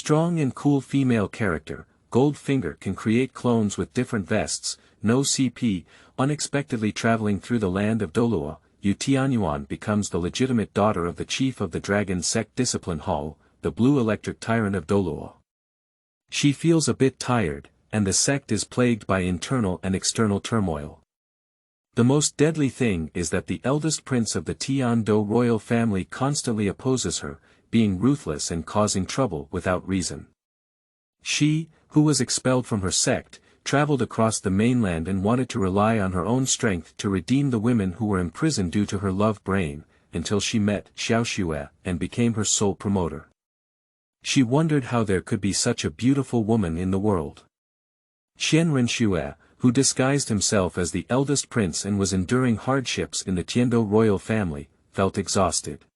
strong and cool female character, Goldfinger can create clones with different vests, no CP, unexpectedly traveling through the land of Douluo, Tianyuan becomes the legitimate daughter of the chief of the Dragon Sect Discipline Hall, the blue electric tyrant of Douluo. She feels a bit tired, and the sect is plagued by internal and external turmoil. The most deadly thing is that the eldest prince of the Tian Dou royal family constantly opposes her, being ruthless and causing trouble without reason. She, who was expelled from her sect, traveled across the mainland and wanted to rely on her own strength to redeem the women who were imprisoned due to her love brain, until she met Haoxia and became her sole promoter. She wondered how there could be such a beautiful woman in the world. Qianrenxue, who disguised himself as the eldest prince and was enduring hardships in the Tian Dou royal family, felt exhausted.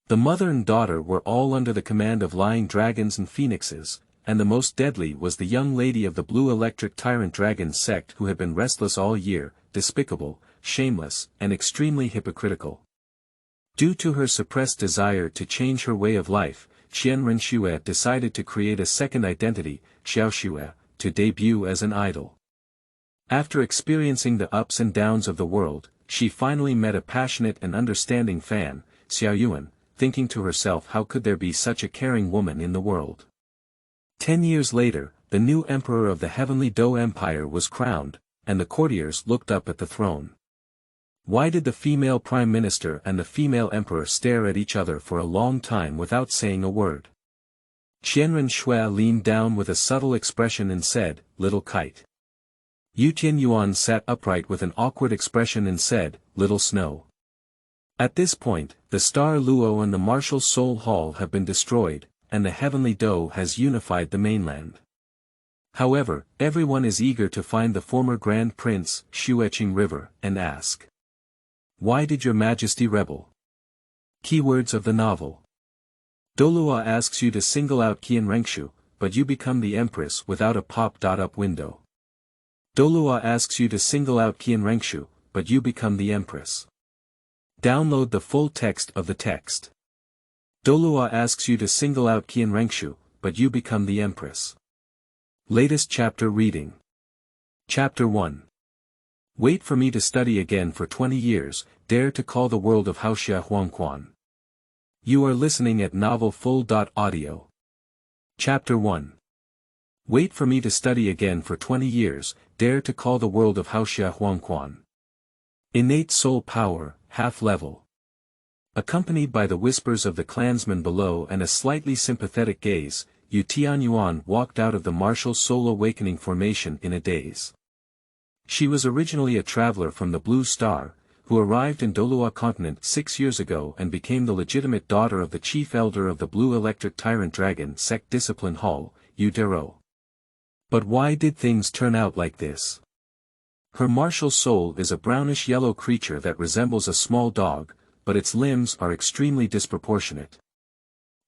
The mother and daughter were all under the command of lying dragons and phoenixes, and the most deadly was the young lady of the blue electric tyrant dragon sect who had been restless all year, despicable, shameless, and extremely hypocritical. Due to her suppressed desire to change her way of life, Qianrenxue decided to create a second identity, Xiaoxue, to debut as an idol. After experiencing the ups and downs of the world, she finally met a passionate and understanding fan, Xiaogang, thinking to herself, how could there be such a caring woman in the world? 10 years later, the new emperor of the heavenly Dou Empire was crowned, and the courtiers looked up at the throne. Why did the female prime minister and the female emperor stare at each other for a long time without saying a word? Qianrenxue leaned down with a subtle expression and said, "Little kite." Tianyuan sat upright with an awkward expression and said, "Little snow." At this point, the Star Luo and the Martial Soul Hall have been destroyed, and the heavenly Dou has unified the mainland. However, everyone is eager to find the former Grand Prince, Shueqing River, and ask, "Why did your majesty rebel?" Keywords of the novel. Douluo asks you to single out Qianrenxue, but you become the empress without a pop-up window. Douluo asks you to single out Qianrenxue, but you become the empress. Download the full text of the text. Douluo asks you to single out Qianrenxue, but you become the empress. Latest chapter reading. Chapter 1. Wait for me to study again for 20 years, dare to call the world of Haoxia Huangquan. You are listening at novelfull.audio. Chapter 1. Wait for me to study again for 20 years, dare to call the world of Haoxia Huangquan. Innate soul power, half level. Accompanied by the whispers of the clansmen below and a slightly sympathetic gaze, Tianyuan walked out of the martial soul awakening formation in a daze. She was originally a traveler from the Blue Star, who arrived in Douluo continent 6 years ago and became the legitimate daughter of the chief elder of the blue electric tyrant Dragon Sect Discipline Hall, Douluo. But why did things turn out like this? Her martial soul is a brownish-yellow creature that resembles a small dog, but its limbs are extremely disproportionate.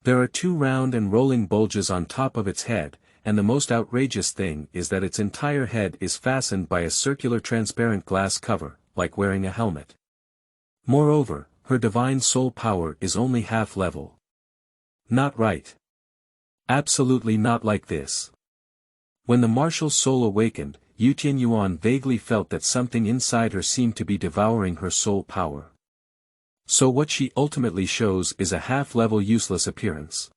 There are 2 round and rolling bulges on top of its head, and the most outrageous thing is that its entire head is fastened by a circular transparent glass cover, like wearing a helmet. Moreover, her divine soul power is only half level. Not right. Absolutely not like this. When the martial soul awakened, Tianyuan vaguely felt that something inside her seemed to be devouring her soul power. So what she ultimately shows is a half-level useless appearance.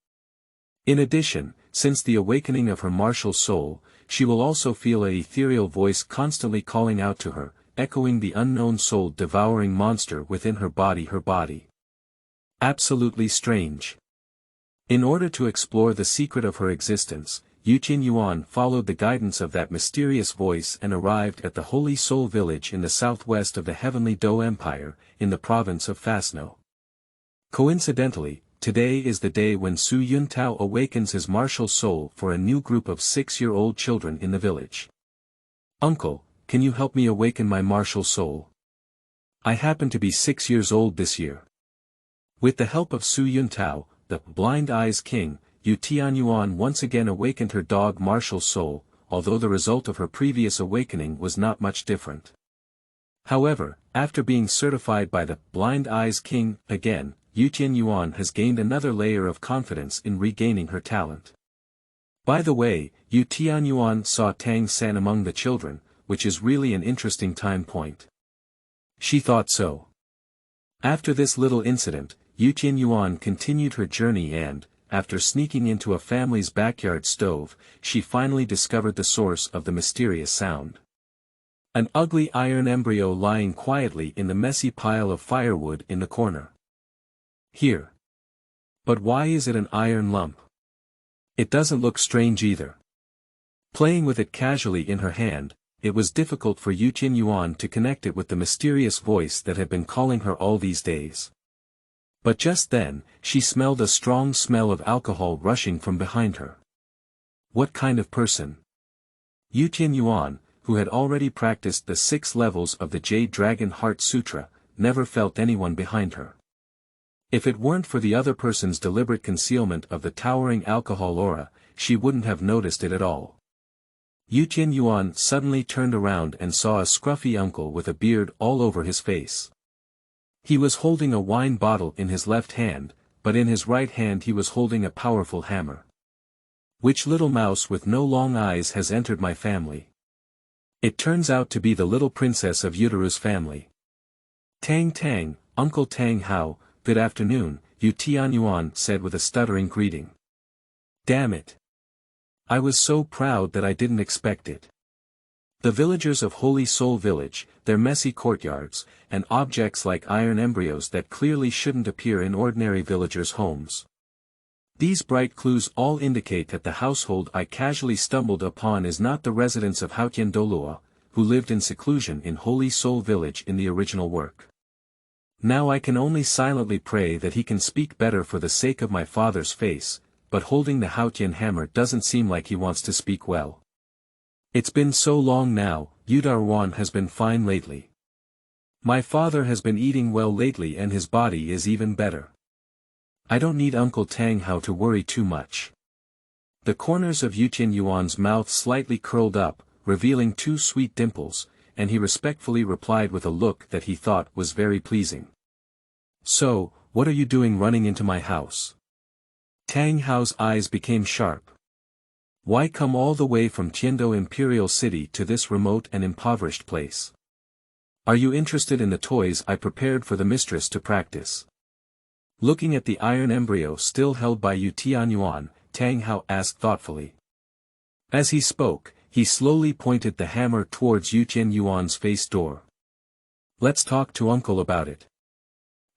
In addition, since the awakening of her martial soul, she will also feel an ethereal voice constantly calling out to her, echoing the unknown soul-devouring monster within her body. Absolutely strange. In order to explore the secret of her existence, Tianyuan followed the guidance of that mysterious voice and arrived at the Holy Soul Village in the southwest of the heavenly Dou Empire, in the province of Fasno. Coincidentally, today is the day when Su Yuntao awakens his martial soul for a new group of 6-year-old children in the village. "Uncle, can you help me awaken my martial soul? I happen to be 6 years old this year." With the help of Su Yuntao, the Blind Eyes King, Tianyuan once again awakened her dog martial soul, although the result of her previous awakening was not much different. However, after being certified by the Blind Eyes King again, Tianyuan has gained another layer of confidence in regaining her talent. By the way, Tianyuan saw Tang San among the children, which is really an interesting time point. She thought so. After this little incident, Tianyuan continued her journey and, after sneaking into a family's backyard stove, she finally discovered the source of the mysterious sound. An ugly iron embryo lying quietly in the messy pile of firewood in the corner. Here. But why is it an iron lump? It doesn't look strange either. Playing with it casually in her hand, it was difficult for Tianyuan to connect it with the mysterious voice that had been calling her all these days. But just then, she smelled a strong smell of alcohol rushing from behind her. What kind of person? Tianyuan, who had already practiced the 6 levels of the Jade Dragon Heart Sutra, never felt anyone behind her. If it weren't for the other person's deliberate concealment of the towering alcohol aura, she wouldn't have noticed it at all. Tianyuan suddenly turned around and saw a scruffy uncle with a beard all over his face. He was holding a wine bottle in his left hand, but in his right hand he was holding a powerful hammer. Which little mouse with no long eyes has entered my family? It turns out to be the little princess of Yutaru's family. Tang, Uncle Tang Hao, good afternoon, Tianyuan said with a stuttering greeting. Damn it. I was so proud that I didn't expect it. The villagers of Holy Soul Village, their messy courtyards, and objects like iron embryos that clearly shouldn't appear in ordinary villagers' homes. These bright clues all indicate that the household I casually stumbled upon is not the residence of Haoxia Douluo, who lived in seclusion in Holy Soul Village in the original work. Now I can only silently pray that he can speak better for the sake of my father's face, but holding the Haotian hammer doesn't seem like he wants to speak well. It's been so long now, Yudarwan has been fine lately. My father has been eating well lately and his body is even better. I don't need Uncle Tang Hao to worry too much. The corners of Tianyuan's mouth slightly curled up, revealing 2 sweet dimples, and he respectfully replied with a look that he thought was very pleasing. So, what are you doing running into my house? Tang Hao's eyes became sharp. Why come all the way from Tian Dou Imperial City to this remote and impoverished place? Are you interested in the toys I prepared for the mistress to practice? Looking at the iron embryo still held by Tianyuan, Tang Hao asked thoughtfully. As he spoke, he slowly pointed the hammer towards Tianyuan's face door. Let's talk to Uncle about it.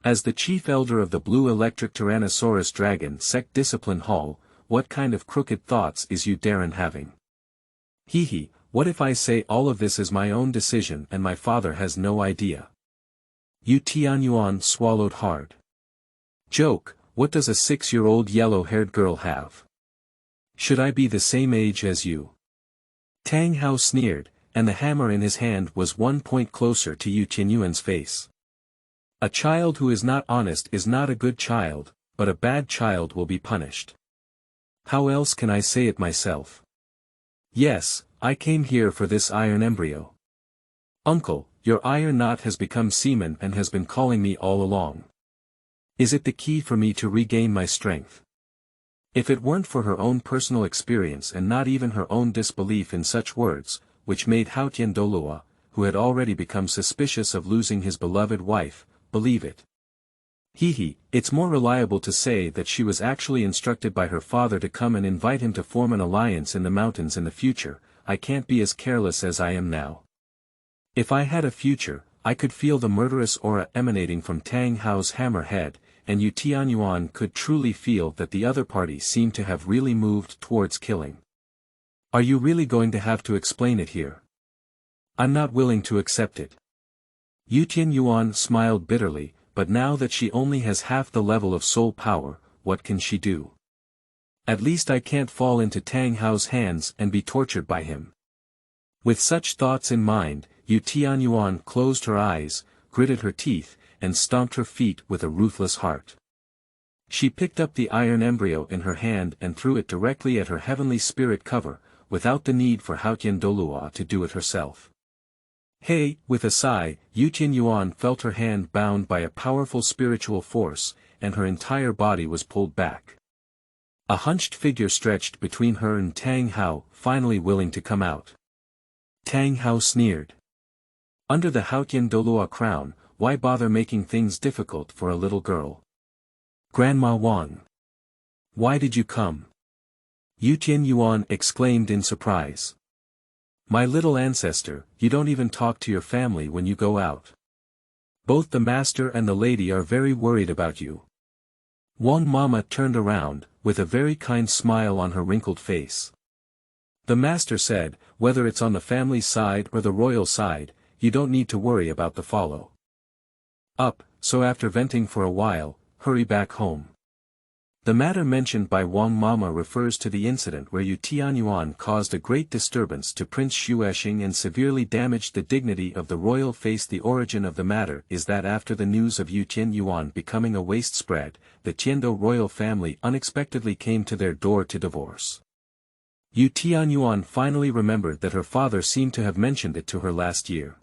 As the chief elder of the Blue Electric Tyrannosaurus Dragon Sect Discipline Hall, what kind of crooked thoughts is Darren having? Hee, what if I say all of this is my own decision and my father has no idea? Tianyuan swallowed hard. Joke, what does a 6-year-old yellow-haired girl have? Should I be the same age as you? Tang Hao sneered, and the hammer in his hand was 1 point closer to Tianyuan's face. A child who is not honest is not a good child, but a bad child will be punished. How else can I say it myself? Yes, I came here for this iron embryo. Uncle, your iron knot has become semen and has been calling me all along. Is it the key for me to regain my strength? If it weren't for her own personal experience and not even her own disbelief in such words, which made Haotian Douluo, who had already become suspicious of losing his beloved wife, believe it. It's more reliable to say that she was actually instructed by her father to come and invite him to form an alliance in the mountains in the future. I can't be as careless as I am now. If I had a future, I could feel the murderous aura emanating from Tang Hao's hammer head, and Tianyuan could truly feel that the other party seemed to have really moved towards killing. Are you really going to have to explain it here? I'm not willing to accept it. Tianyuan smiled bitterly, but now that she only has half the level of soul power, what can she do? At least I can't fall into Tang Hao's hands and be tortured by him. With such thoughts in mind, Tianyuan closed her eyes, gritted her teeth, and stomped her feet with a ruthless heart. She picked up the iron embryo in her hand and threw it directly at her heavenly spirit cover, without the need for Haotian Douluo to do it herself. Hey, with a sigh, Tianyuan felt her hand bound by a powerful spiritual force, and her entire body was pulled back. A hunched figure stretched between her and Tang Hao, finally willing to come out. Tang Hao sneered. Under the Haotian Douluo crown, why bother making things difficult for a little girl? Grandma Wang. Why did you come? Tianyuan exclaimed in surprise. My little ancestor, you don't even talk to your family when you go out. Both the master and the lady are very worried about you. Wang Mama turned around, with a very kind smile on her wrinkled face. The master said, whether it's on the family side or the royal side, you don't need to worry about the follow up, so after venting for a while, hurry back home. The matter mentioned by Wang Mama refers to the incident where Tianyuan caused a great disturbance to Prince Xuexing and severely damaged the dignity of the royal face. The origin of the matter is that after the news of Tianyuan becoming a waste spread, the Tian Dou royal family unexpectedly came to their door to divorce. Tianyuan finally remembered that her father seemed to have mentioned it to her last year.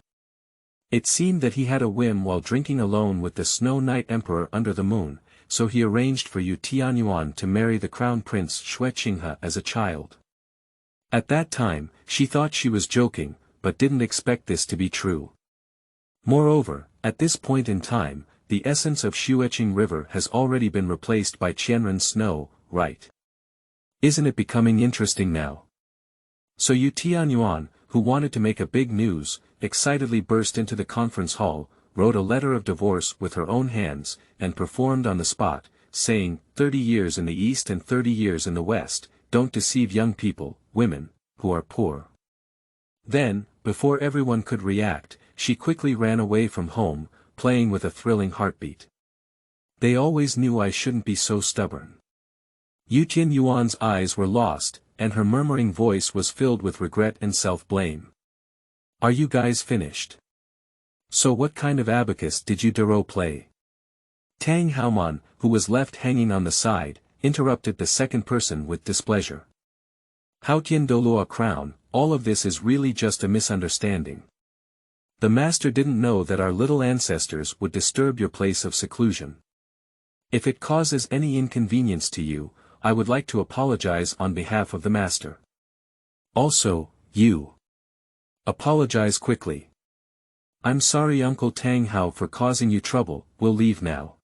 It seemed that he had a whim while drinking alone with the Snow Night Emperor under the moon, so he arranged for Tianyuan to marry the Crown Prince Xuexinghe as a child. At that time, she thought she was joking, but didn't expect this to be true. Moreover, at this point in time, the essence of Xuexing River has already been replaced by Qianrenxue snow, right? Isn't it becoming interesting now? So Tianyuan, who wanted to make a big news, excitedly burst into the conference hall, wrote a letter of divorce with her own hands, and performed on the spot, saying, 30 years in the east and 30 years in the west, don't deceive young people, women, who are poor. Then, before everyone could react, she quickly ran away from home, playing with a thrilling heartbeat. They always knew I shouldn't be so stubborn. Tianyuan's eyes were lost, and her murmuring voice was filled with regret and self-blame. Are you guys finished? So what kind of abacus did you Douluo play? Tang Haoman, who was left hanging on the side, interrupted the second person with displeasure. Haotian Douluo crown, all of this is really just a misunderstanding. The master didn't know that our little ancestors would disturb your place of seclusion. If it causes any inconvenience to you, I would like to apologize on behalf of the master. Also, you. Apologize quickly. I'm sorry Uncle Tang Hao for causing you trouble, we'll leave now.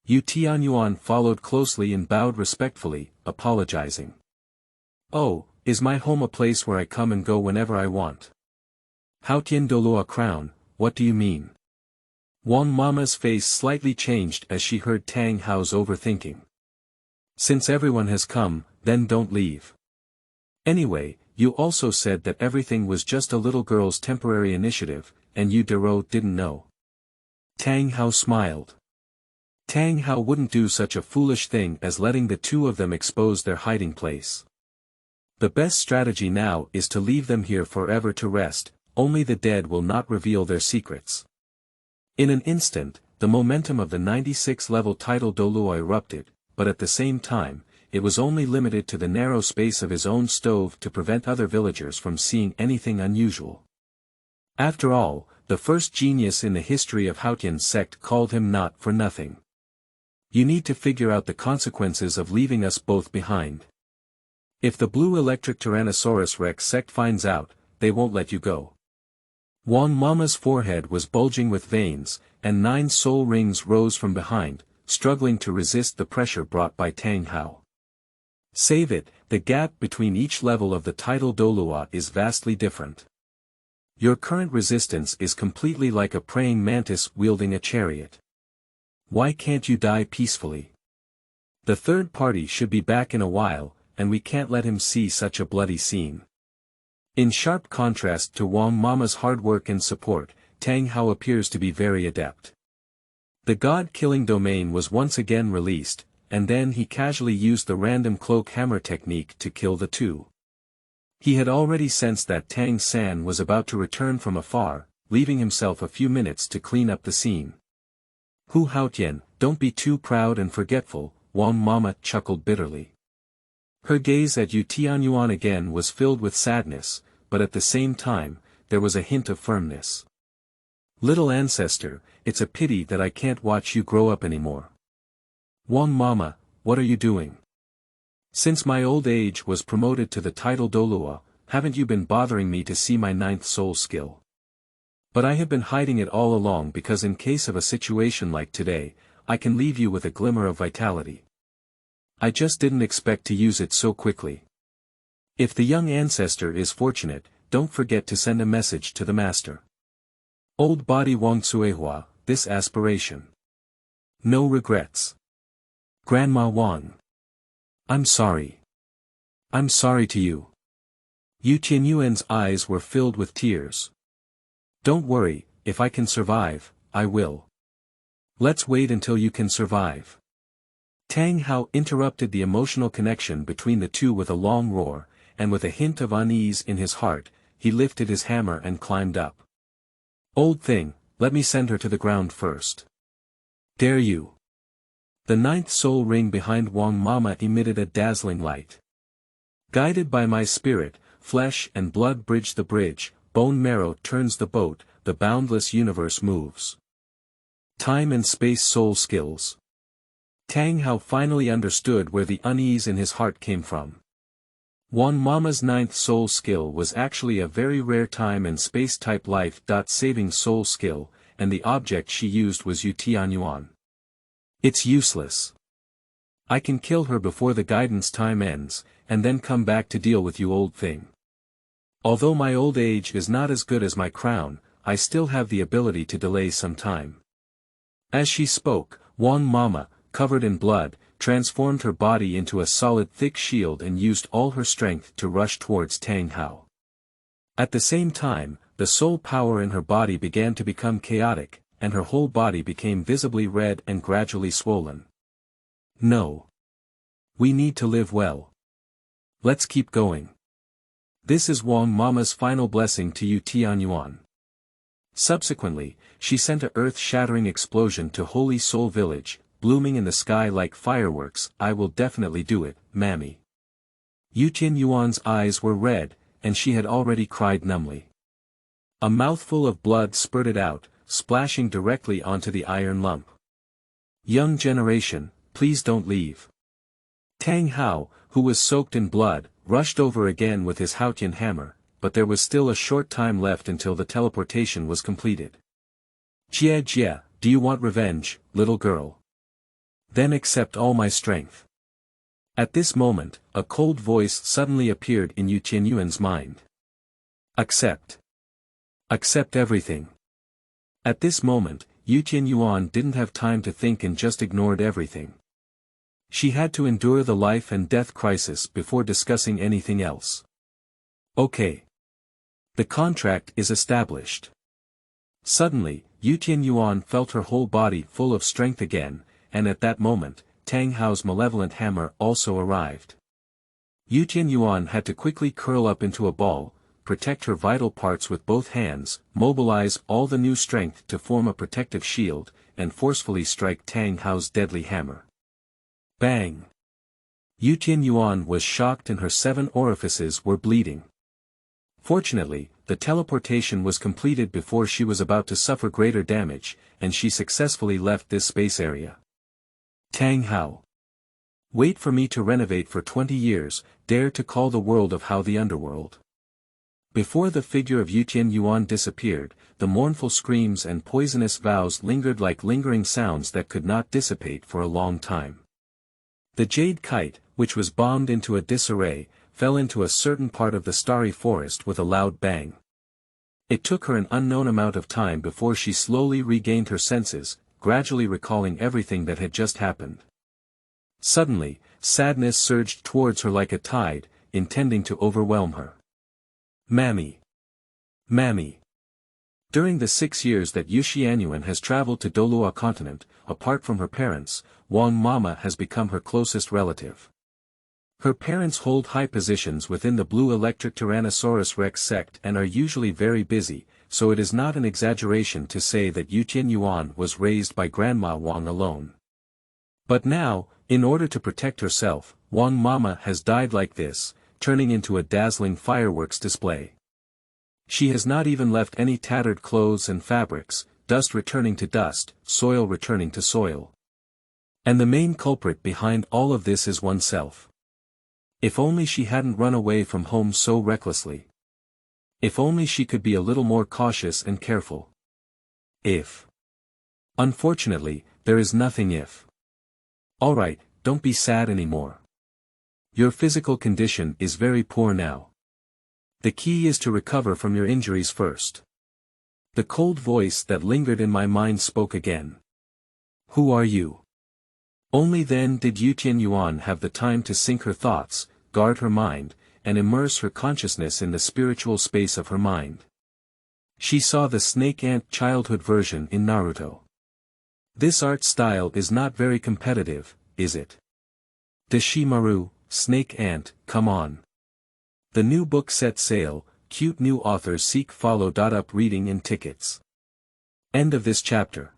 Tianyuan followed closely and bowed respectfully, apologizing. Oh, is my home a place where I come and go whenever I want? Haotian Douluo crown, what do you mean? Wang Mama's face slightly changed as she heard Tang Hao's overthinking. Since everyone has come, then don't leave. Anyway, you also said that everything was just a little girl's temporary initiative, and Douluo didn't know. Tang Hao smiled. Tang Hao wouldn't do such a foolish thing as letting the two of them expose their hiding place. The best strategy now is to leave them here forever to rest, only the dead will not reveal their secrets. In an instant, the momentum of the 96-level tidal Douluo erupted, but at the same time, it was only limited to the narrow space of his own stove to prevent other villagers from seeing anything unusual. After all, the first genius in the history of Haotian sect called him not for nothing. You need to figure out the consequences of leaving us both behind. If the blue electric Tyrannosaurus Rex sect finds out, they won't let you go. Wang Mama's forehead was bulging with veins, and 9 soul rings rose from behind, struggling to resist the pressure brought by Tang Hao. Save it, the gap between each level of the tidal Douluo is vastly different. Your current resistance is completely like a praying mantis wielding a chariot. Why can't you die peacefully? The third party should be back in a while, and we can't let him see such a bloody scene. In sharp contrast to Wang Mama's hard work and support, Tang Hao appears to be very adept. The god-killing domain was once again released, and then he casually used the random cloak hammer technique to kill the two. He had already sensed that Tang San was about to return from afar, leaving himself a few minutes to clean up the scene. Hu Haotian, don't be too proud and forgetful, Wang Mama chuckled bitterly. Her gaze at Tianyuan again was filled with sadness, but at the same time, there was a hint of firmness. Little ancestor, it's a pity that I can't watch you grow up anymore. Wang Mama, what are you doing? Since my old age was promoted to the title Douluo, haven't you been bothering me to see my ninth soul skill? But I have been hiding it all along because in case of a situation like today, I can leave you with a glimmer of vitality. I just didn't expect to use it so quickly. If the young ancestor is fortunate, don't forget to send a message to the master. Old body Wangcuehua, this aspiration. No regrets. Grandma Wang. I'm sorry. I'm sorry to you. Tianyuan's eyes were filled with tears. Don't worry, if I can survive, I will. Let's wait until you can survive. Tang Hao interrupted the emotional connection between the two with a long roar, and with a hint of unease in his heart, he lifted his hammer and climbed up. Old thing, let me send her to the ground first. Dare you? The ninth soul ring behind Wang Mama emitted a dazzling light. Guided by my spirit, flesh and blood bridge the bridge, bone marrow turns the boat, the boundless universe moves. Time and space soul skills. Tang Hao finally understood where the unease in his heart came from. Wang Mama's ninth soul skill was actually a very rare time and space type life-saving soul skill, and the object she used was Tianyuan. It's useless. I can kill her before the guidance time ends, and then come back to deal with you, old thing. Although my old age is not as good as my crown, I still have the ability to delay some time. As she spoke, Wang Mama, covered in blood, transformed her body into a solid thick shield and used all her strength to rush towards Tang Hao. At the same time, the soul power in her body began to become chaotic, and her whole body became visibly red and gradually swollen. No. We need to live well. Let's keep going. This is Wang Mama's final blessing to you, Tianyuan. Subsequently, she sent a earth-shattering explosion to Holy Soul Village, blooming in the sky like fireworks. I will definitely do it, Mammy. Tianyuan's eyes were red, and she had already cried numbly. A mouthful of blood spurted out, splashing directly onto the iron lump. Young generation, please don't leave. Tang Hao, who was soaked in blood, rushed over again with his Haotian hammer, but there was still a short time left until the teleportation was completed. Jia, do you want revenge, little girl? Then accept all my strength. At this moment, a cold voice suddenly appeared in Tianyuan's mind. Accept. Accept everything. At this moment, Tianyuan didn't have time to think and just ignored everything. She had to endure the life and death crisis before discussing anything else. Okay. The contract is established. Suddenly, Tianyuan felt her whole body full of strength again, and at that moment, Tang Hao's malevolent hammer also arrived. Tianyuan had to quickly curl up into a ball, protect her vital parts with both hands, mobilize all the new strength to form a protective shield, and forcefully strike Tang Hao's deadly hammer. Bang! Tianyuan was shocked and her 7 orifices were bleeding. Fortunately, the teleportation was completed before she was about to suffer greater damage, and she successfully left this space area. Tang Hao. Wait for me to renovate for 20 years, dare to call the world of Hao the underworld. Before the figure of Tianyuan disappeared, the mournful screams and poisonous vows lingered like lingering sounds that could not dissipate for a long time. The jade kite, which was bombed into a disarray, fell into a certain part of the starry forest with a loud bang. It took her an unknown amount of time before she slowly regained her senses, gradually recalling everything that had just happened. Suddenly, sadness surged towards her like a tide, intending to overwhelm her. Mammy. Mammy. During the 6 years that Tianyuan has traveled to Douluo continent, apart from her parents, Wang Mama has become her closest relative. Her parents hold high positions within the Blue Electric Tyrannosaurus Rex sect and are usually very busy, so it is not an exaggeration to say that Tianyuan was raised by Grandma Wang alone. But now, in order to protect herself, Wang Mama has died like this, turning into a dazzling fireworks display. She has not even left any tattered clothes and fabrics, dust returning to dust, soil returning to soil. And the main culprit behind all of this is oneself. If only she hadn't run away from home so recklessly. If only she could be a little more cautious and careful. If. Unfortunately, there is nothing if. Alright, don't be sad anymore. Your physical condition is very poor now. The key is to recover from your injuries first. The cold voice that lingered in my mind spoke again. Who are you? Only then did Tianyuan have the time to sink her thoughts, guard her mind, and immerse her consciousness in the spiritual space of her mind. She saw the snake ant childhood version in Naruto. This art style is not very competitive, is it? Deshimaru, snake ant, come on. The new book set sail, cute new authors seek follow. Up reading in tickets. End of this chapter.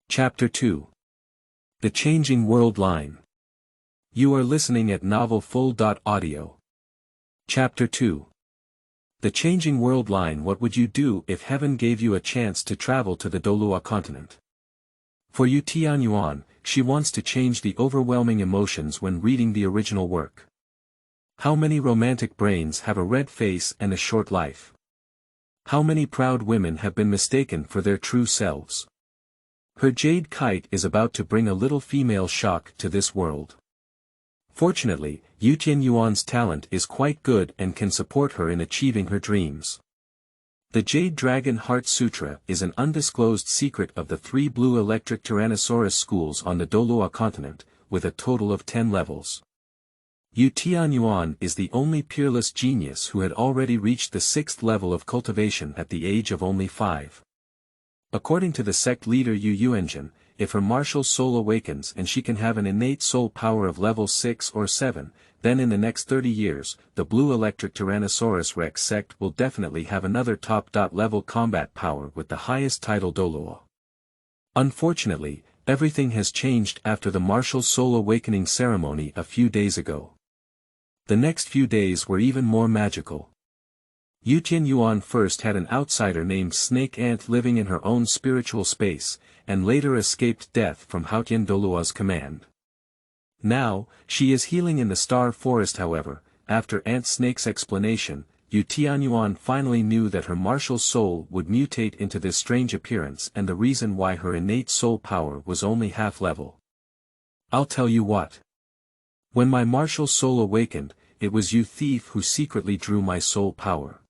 Chapter 2. The Changing World Line. You are listening at Novel Full. Audio. Chapter 2. The Changing World Line. What would you do if heaven gave you a chance to travel to the Douluo continent? For you Tianyuan, she wants to change the overwhelming emotions when reading the original work. How many romantic brains have a red face and a short life? How many proud women have been mistaken for their true selves? Her jade kite is about to bring a little female shock to this world. Fortunately, Tianyuan's talent is quite good and can support her in achieving her dreams. The Jade Dragon Heart Sutra is an undisclosed secret of the 3 blue electric Tyrannosaurus schools on the Douluo continent, with a total of 10 levels. Tianyuan is the only peerless genius who had already reached the 6th level of cultivation at the age of only 5. According to the sect leader Yuengin, if her martial soul awakens and she can have an innate soul power of level 6 or 7, then in the next 30 years, the Blue Electric Tyrannosaurus Rex sect will definitely have another top-level combat power with the highest title Douluo. Unfortunately, everything has changed after the martial soul awakening ceremony a few days ago. The next few days were even more magical. Tianyuan first had an outsider named Snake Ant living in her own spiritual space, and later escaped death from Haoxia Douluo's command. Now, she is healing in the Star Forest. However, after Ant Snake's explanation, Tianyuan finally knew that her martial soul would mutate into this strange appearance and the reason why her innate soul power was only half level. I'll tell you what. When my martial soul awakened, it was you thief who secretly drew my soul power.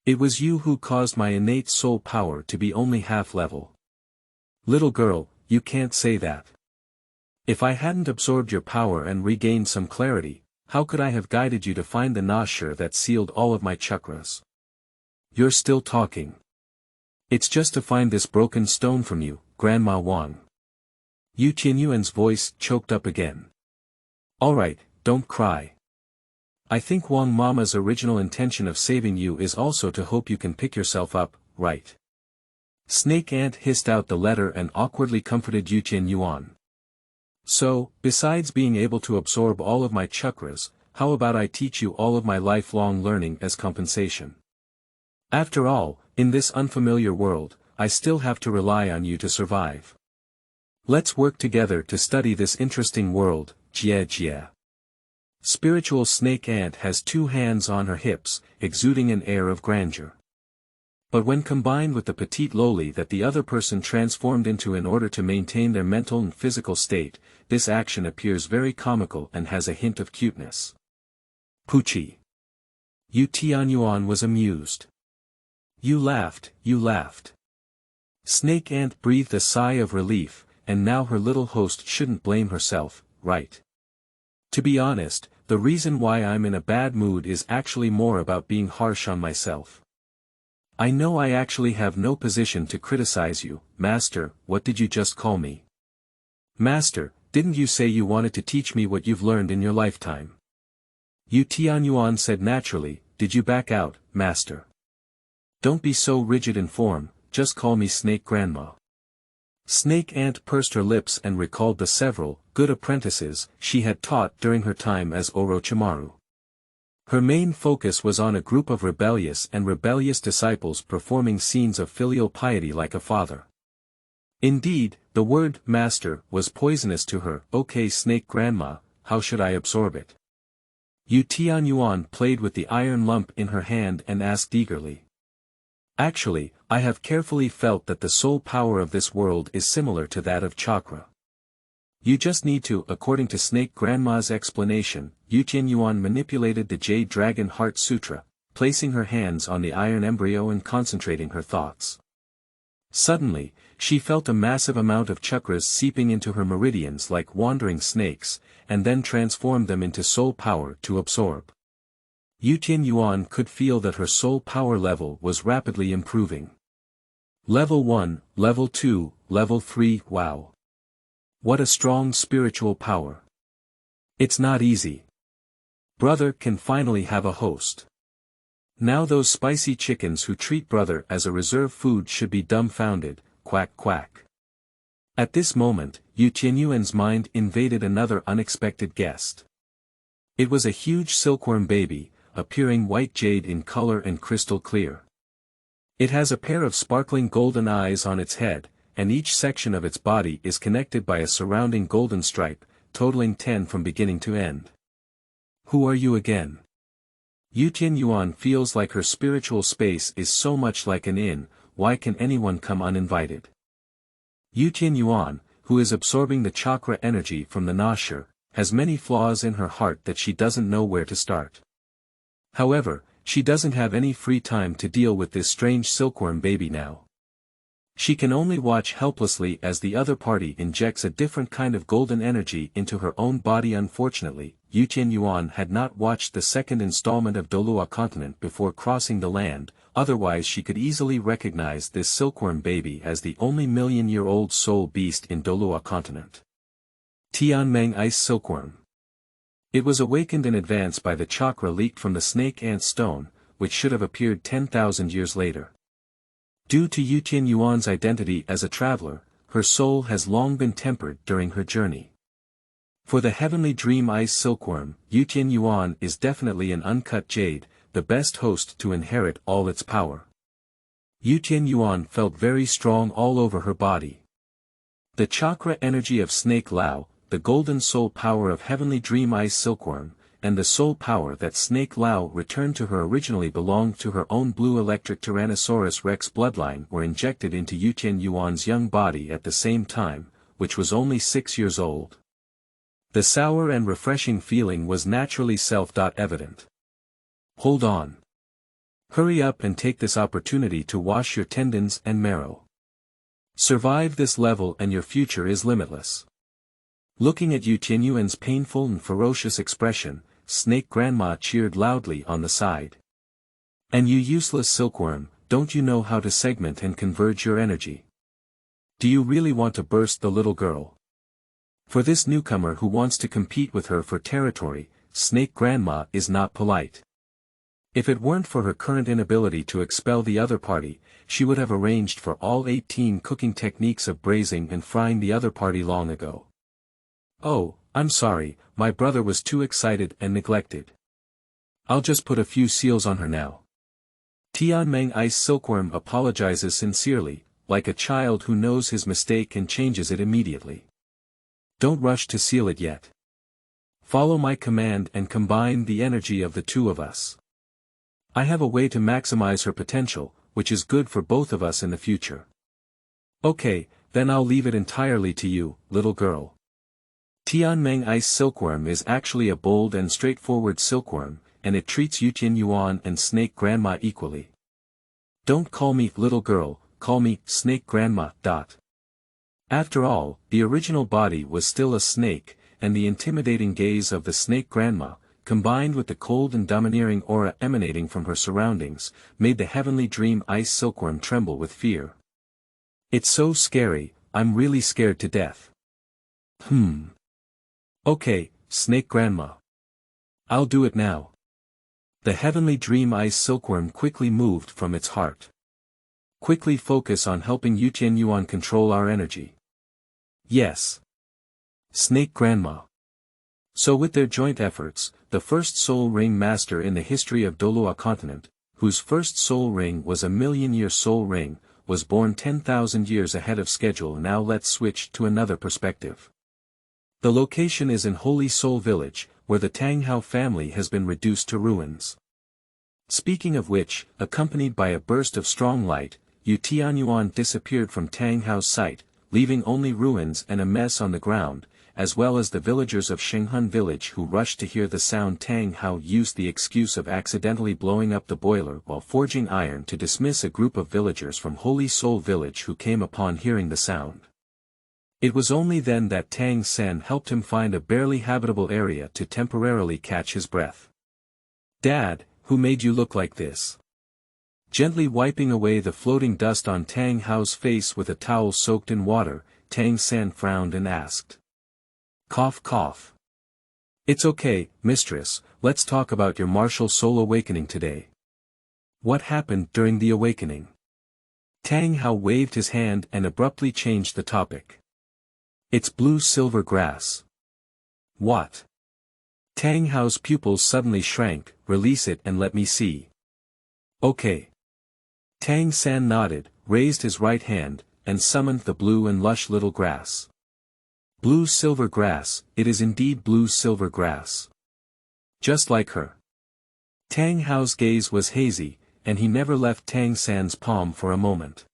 It was you who caused my innate soul power to be only half level. Little girl, you can't say that. If I hadn't absorbed your power and regained some clarity, how could I have guided you to find the Nashur that sealed all of my chakras? You're still talking. It's just to find this broken stone from you, Grandma Wang. Tianyuan's voice choked up again. Alright, don't cry. I think Wang Mama's original intention of saving you is also to hope you can pick yourself up, right? Snake Ant hissed out the letter and awkwardly comforted Tianyuan. So, besides being able to absorb all of my chakras, how about I teach you all of my lifelong learning as compensation? After all, in this unfamiliar world, I still have to rely on you to survive. Let's work together to study this interesting world, Jie. Spiritual Snake Ant has 2 hands on her hips, exuding an air of grandeur. But when combined with the petite loli that the other person transformed into in order to maintain their mental and physical state, this action appears very comical and has a hint of cuteness. Poochie. Tianyuan was amused. You laughed. Snake Ant breathed a sigh of relief, and now her little host shouldn't blame herself, right? To be honest, the reason why I'm in a bad mood is actually more about being harsh on myself. I know I actually have no position to criticize you, Master. What did you just call me? Master, didn't you say you wanted to teach me what you've learned in your lifetime? Tianyuan said naturally, did you back out, Master? Don't be so rigid in form, just call me Snake Grandma. Snake Ant pursed her lips and recalled the several good apprentices she had taught during her time as Orochimaru. Her main focus was on a group of rebellious disciples performing scenes of filial piety like a father. Indeed, the word master was poisonous to her. Okay, Snake Grandma, how should I absorb it? Tianyuan played with the iron lump in her hand and asked eagerly. Actually, I have carefully felt that the soul power of this world is similar to that of chakra. You just need to, according to Snake Grandma's explanation, Tianyuan manipulated the Jade Dragon Heart Sutra, placing her hands on the iron embryo and concentrating her thoughts. Suddenly, she felt a massive amount of chakras seeping into her meridians like wandering snakes, and then transformed them into soul power to absorb. Tianyuan could feel that her soul power level was rapidly improving. Level 1, Level 2, Level 3, wow. What a strong spiritual power. It's not easy. Brother can finally have a host. Now those spicy chickens who treat brother as a reserve food should be dumbfounded, quack quack. At this moment, Tianyuan's mind invaded another unexpected guest. It was a huge silkworm baby, appearing white jade in color and crystal clear. It has a pair of sparkling golden eyes on its head, and each section of its body is connected by a surrounding golden stripe, totaling 10 from beginning to end. Who are you again? Tianyuan feels like her spiritual space is so much like an inn. Why can anyone come uninvited? Tianyuan, who is absorbing the chakra energy from the Nashir, has many flaws in her heart that she doesn't know where to start. However, she doesn't have any free time to deal with this strange silkworm baby now. She can only watch helplessly as the other party injects a different kind of golden energy into her own body. Unfortunately, Tianyuan had not watched the second installment of Douluo continent before crossing the land, otherwise she could easily recognize this silkworm baby as the only million-year-old soul beast in Douluo continent. Tianmeng Ice Silkworm. It was awakened in advance by the chakra leaked from the snake ant stone, which should have appeared 10,000 years later. Due to Tianyuan's identity as a traveler, her soul has long been tempered during her journey. For the heavenly dream ice silkworm, Tianyuan is definitely an uncut jade, the best host to inherit all its power. Tianyuan felt very strong all over her body. The chakra energy of Snake Lao, the golden soul power of heavenly dream ice silkworm, and the soul power that Snake Lao returned to her originally belonged to her own blue electric Tyrannosaurus Rex bloodline were injected into Tianyuan's young body at the same time, which was only 6 years old. The sour and refreshing feeling was naturally self-evident. Hold on. Hurry up and take this opportunity to wash your tendons and marrow. Survive this level and your future is limitless. Looking at Tianyuan's painful and ferocious expression, Snake Grandma cheered loudly on the side. And you useless silkworm, don't you know how to segment and converge your energy? Do you really want to burst the little girl? For this newcomer who wants to compete with her for territory, Snake Grandma is not polite. If it weren't for her current inability to expel the other party, she would have arranged for all 18 cooking techniques of braising and frying the other party long ago. Oh, I'm sorry, my brother was too excited and neglected. I'll just put a few seals on her now. Tianmeng Ice Silkworm apologizes sincerely, like a child who knows his mistake and changes it immediately. Don't rush to seal it yet. Follow my command and combine the energy of the two of us. I have a way to maximize her potential, which is good for both of us in the future. Okay, then I'll leave it entirely to you, little girl. Tianmeng Ice Silkworm is actually a bold and straightforward silkworm, and it treats Tianyuan and Snake Grandma equally. Don't call me little girl, call me Snake Grandma. After all, the original body was still a snake, and the intimidating gaze of the Snake Grandma, combined with the cold and domineering aura emanating from her surroundings, made the heavenly dream ice silkworm tremble with fear. It's so scary, I'm really scared to death. Okay, Snake Grandma. I'll do it now. The heavenly dream ice silkworm quickly moved from its heart. Quickly focus on helping Tianyuan control our energy. Yes. Snake Grandma. So with their joint efforts, the first soul ring master in the history of Douluo continent, whose first soul ring was a million-year soul ring, was born 10,000 years ahead of schedule. Now let's switch to another perspective. The location is in Holy Soul Village, where the Tang Hao family has been reduced to ruins. Speaking of which, accompanied by a burst of strong light, Tianyuan disappeared from Tang Hao's sight, leaving only ruins and a mess on the ground, as well as the villagers of Shenghun village who rushed to hear the sound. Tang Hao used the excuse of accidentally blowing up the boiler while forging iron to dismiss a group of villagers from Holy Soul village who came upon hearing the sound. It was only then that Tang San helped him find a barely habitable area to temporarily catch his breath. "Dad, who made you look like this?" Gently wiping away the floating dust on Tang Hao's face with a towel soaked in water, Tang San frowned and asked. Cough cough. "It's okay, mistress, let's talk about your martial soul awakening today. What happened during the awakening?" Tang Hao waved his hand and abruptly changed the topic. "It's blue-silver grass." "What?" Tang Hao's pupils suddenly shrank. "Release it and let me see." "Okay." Tang San nodded, raised his right hand, and summoned the blue and lush little grass. Blue-silver grass, it is indeed blue-silver grass. Just like her. Tang Hao's gaze was hazy, and he never left Tang San's palm for a moment.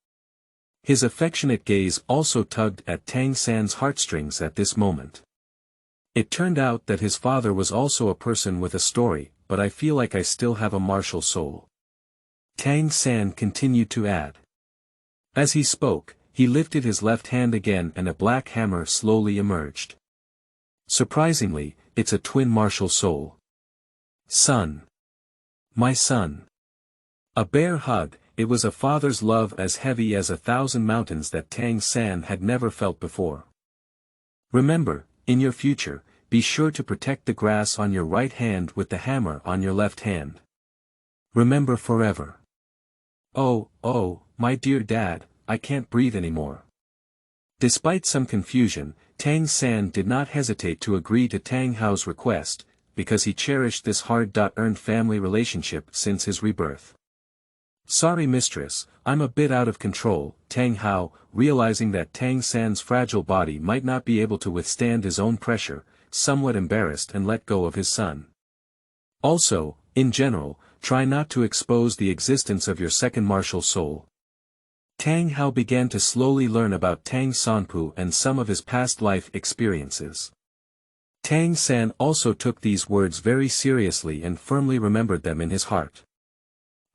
His affectionate gaze also tugged at Tang San's heartstrings at this moment. It turned out that his father was also a person with a story, but I feel like I still have a martial soul. Tang San continued to add. As he spoke, he lifted his left hand again and a black hammer slowly emerged. Surprisingly, it's a twin martial soul. "Son. My son." A bear hug, it was a father's love as heavy as 1,000 mountains that Tang San had never felt before. "Remember, in your future, be sure to protect the grass on your right hand with the hammer on your left hand. Remember forever." Oh, my dear dad, I can't breathe anymore." Despite some confusion, Tang San did not hesitate to agree to Tang Hao's request, because he cherished this hard-earned family relationship since his rebirth. "Sorry mistress, I'm a bit out of control." Tang Hao, realizing that Tang San's fragile body might not be able to withstand his own pressure, somewhat embarrassed and let go of his son. "Also, in general, try not to expose the existence of your second martial soul." Tang Hao began to slowly learn about Tang Sanpu and some of his past life experiences. Tang San also took these words very seriously and firmly remembered them in his heart.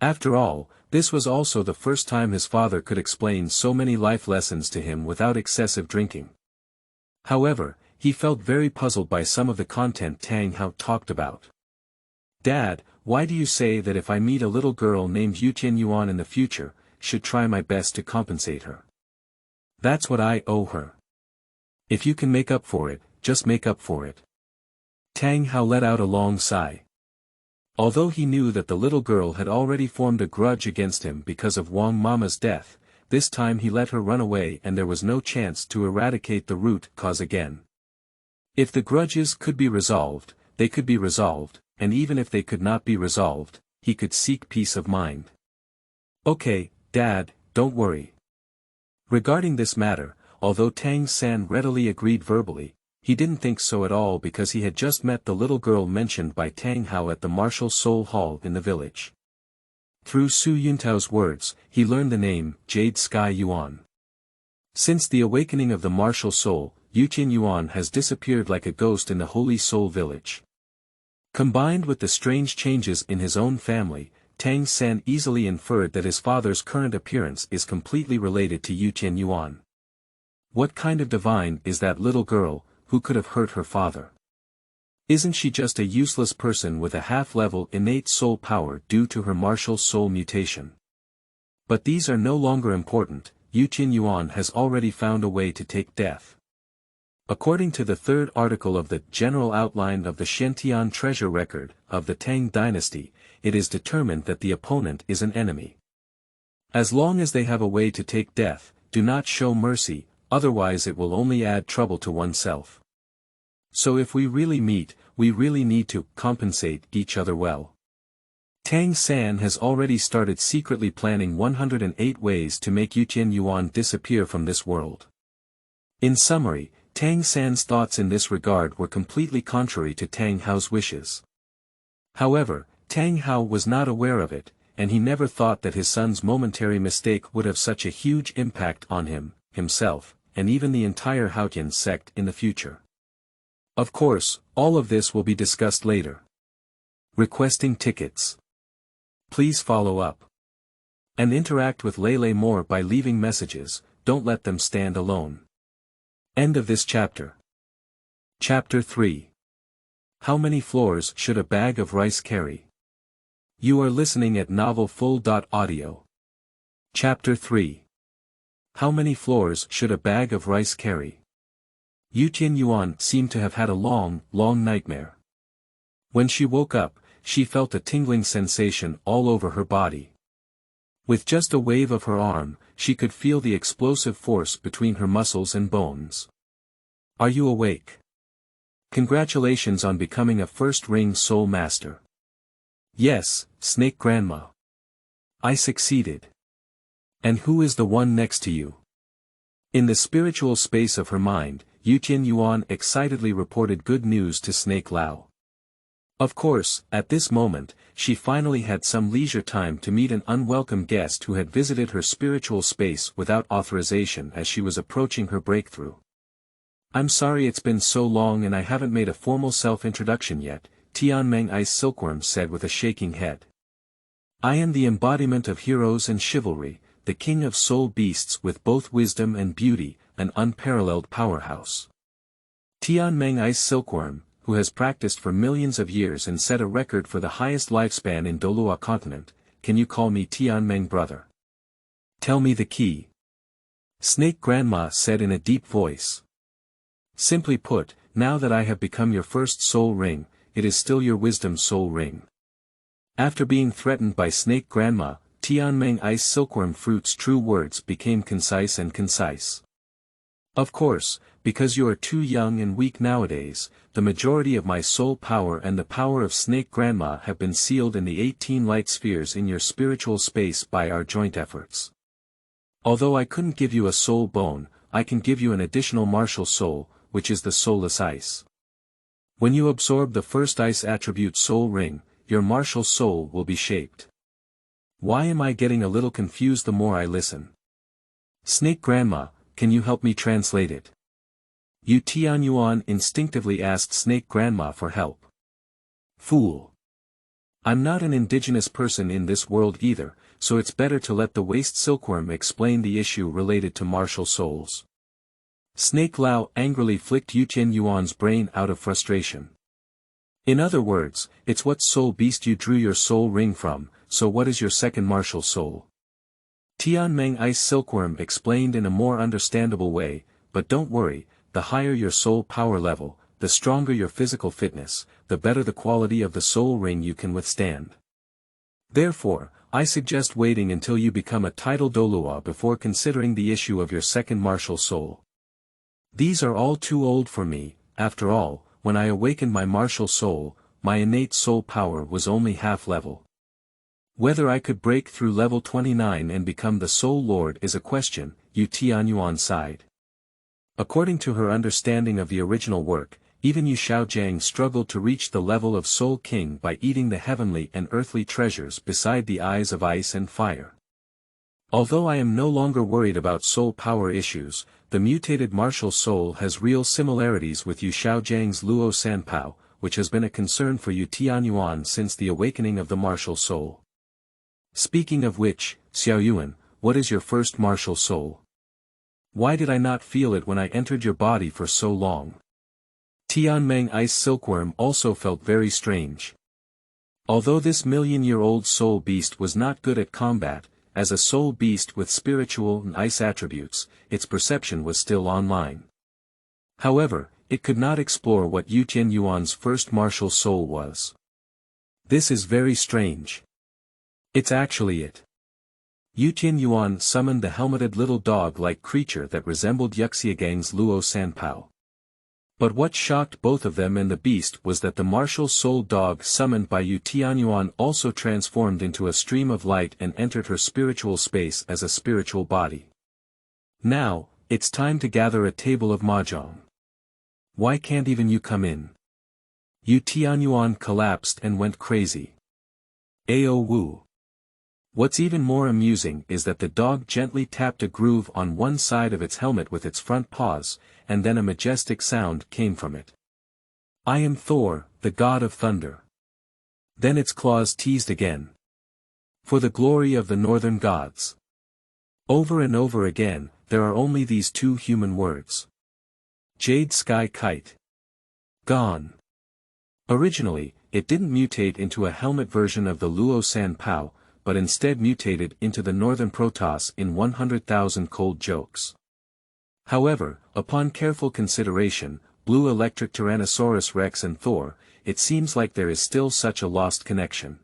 After all, this was also the first time his father could explain so many life lessons to him without excessive drinking. However, he felt very puzzled by some of the content Tang Hao talked about. "Dad, why do you say that if I meet a little girl named Tianyuan in the future, should try my best to compensate her? That's what I owe her. If you can make up for it, just make up for it." Tang Hao let out a long sigh. Although he knew that the little girl had already formed a grudge against him because of Wang Mama's death, this time he let her run away and there was no chance to eradicate the root cause again. If the grudges could be resolved, they could be resolved, and even if they could not be resolved, he could seek peace of mind. "Okay, Dad, don't worry." Regarding this matter, although Tang San readily agreed verbally, he didn't think so at all because he had just met the little girl mentioned by Tang Hao at the Martial Soul Hall in the village. Through Su Yuntao's words, he learned the name, Jade Sky Yuan. Since the awakening of the martial soul, Tianyuan has disappeared like a ghost in the Holy Soul village. Combined with the strange changes in his own family, Tang San easily inferred that his father's current appearance is completely related to Tianyuan. What kind of divine is that little girl, who could have hurt her father? Isn't she just a useless person with a half-level innate soul power due to her martial soul mutation? But these are no longer important. Tianyuan has already found a way to take death. According to the third article of the General Outline of the Xiantian Treasure Record of the Tang Dynasty, it is determined that the opponent is an enemy. As long as they have a way to take death, do not show mercy, otherwise it will only add trouble to oneself. So if we really meet, we really need to compensate each other well. Tang San has already started secretly planning 108 ways to make Tianyuan disappear from this world. In summary, Tang San's thoughts in this regard were completely contrary to Tang Hao's wishes. However, Tang Hao was not aware of it, and he never thought that his son's momentary mistake would have such a huge impact on him, himself, and even the entire Haotian sect in the future. Of course, all of this will be discussed later. Requesting tickets. Please follow up. And interact with Lele more by leaving messages, don't let them stand alone. End of this chapter. Chapter 3. How many floors should a bag of rice carry? You are listening at novelfull.audio. Chapter 3. How many floors should a bag of rice carry? Tianyuan seemed to have had a long, long nightmare. When she woke up, she felt a tingling sensation all over her body. With just a wave of her arm, she could feel the explosive force between her muscles and bones. Are you awake? Congratulations on becoming a first-ring soul master. Yes, Snake Grandma. I succeeded. And who is the one next to you? In the spiritual space of her mind, Tianyuan excitedly reported good news to Snake Lao. Of course, at this moment, she finally had some leisure time to meet an unwelcome guest who had visited her spiritual space without authorization as she was approaching her breakthrough. I'm sorry it's been so long and I haven't made a formal self-introduction yet, Tianmeng Ice Silkworm said with a shaking head. I am the embodiment of heroes and chivalry, the king of soul beasts with both wisdom and beauty, an unparalleled powerhouse. Tianmeng Ice Silkworm, who has practiced for millions of years and set a record for the highest lifespan in Douluo continent, can you call me Tianmeng brother? Tell me the key. Snake Grandma said in a deep voice. Simply put, now that I have become your first soul ring, it is still your wisdom soul ring. After being threatened by Snake Grandma, Tianmeng Ice Silkworm Fruit's true words became concise and concise. Of course, because you are too young and weak nowadays, the majority of my soul power and the power of Snake Grandma have been sealed in the 18 light spheres in your spiritual space by our joint efforts. Although I couldn't give you a soul bone, I can give you an additional martial soul, which is the soulless ice. When you absorb the first ice attribute soul ring, your martial soul will be shaped. Why am I getting a little confused the more I listen? Snake Grandma, can you help me translate it? Tianyuan instinctively asked Snake Grandma for help. Fool. I'm not an indigenous person in this world either, so it's better to let the waste silkworm explain the issue related to martial souls. Snake Lao angrily flicked Tianyuan's brain out of frustration. In other words, it's what soul beast you drew your soul ring from, so what is your second martial soul? Tianmeng Ice Silkworm explained in a more understandable way, but don't worry, the higher your soul power level, the stronger your physical fitness, the better the quality of the soul ring you can withstand. Therefore, I suggest waiting until you become a title Douluo before considering the issue of your second martial soul. These are all too old for me, after all, when I awakened my martial soul, my innate soul power was only half level. Whether I could break through level 29 and become the Soul Lord is a question, Tianyuan sighed. According to her understanding of the original work, even Xiaogang struggled to reach the level of Soul King by eating the heavenly and earthly treasures beside the eyes of ice and fire. Although I am no longer worried about soul power issues, the mutated martial soul has real similarities with Xiaogang's Luo Sanpao, which has been a concern for Tianyuan since the awakening of the martial soul. Speaking of which, Xiaoyuan, what is your first martial soul? Why did I not feel it when I entered your body for so long? Tianmeng Ice Silkworm also felt very strange. Although this million-year-old soul beast was not good at combat, as a soul beast with spiritual and ice attributes, its perception was still online. However, it could not explore what Tianyuan's first martial soul was. This is very strange. It's actually it. Tianyuan summoned the helmeted little dog-like creature that resembled Xiaogang's Luo Sanpao. But what shocked both of them and the beast was that the martial soul dog summoned by Tianyuan also transformed into a stream of light and entered her spiritual space as a spiritual body. Now, it's time to gather a table of mahjong. Why can't even you come in? Tianyuan collapsed and went crazy. Ao Wu. What's even more amusing is that the dog gently tapped a groove on one side of its helmet with its front paws, and then a majestic sound came from it. I am Thor, the god of thunder. Then its claws teased again. For the glory of the northern gods. Over and over again, there are only these two human words. Jade Sky Kite. Gone. Originally, it didn't mutate into a helmet version of the Luo San Pao, but instead mutated into the northern Protoss in 100,000 cold jokes. However, upon careful consideration, Blue Electric Tyrannosaurus Rex and Thor, it seems like there is still such a lost connection.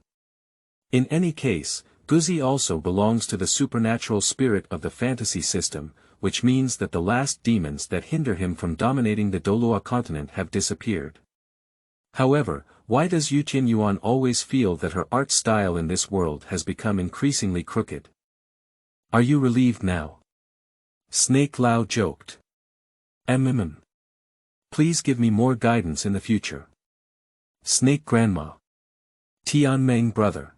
In any case, Guzi also belongs to the supernatural spirit of the fantasy system, which means that the last demons that hinder him from dominating the Douluo continent have disappeared. However, why does Tianyuan always feel that her art style in this world has become increasingly crooked? Are you relieved now? Snake Lao joked. Please give me more guidance in the future. Snake Grandma. Tianmeng brother.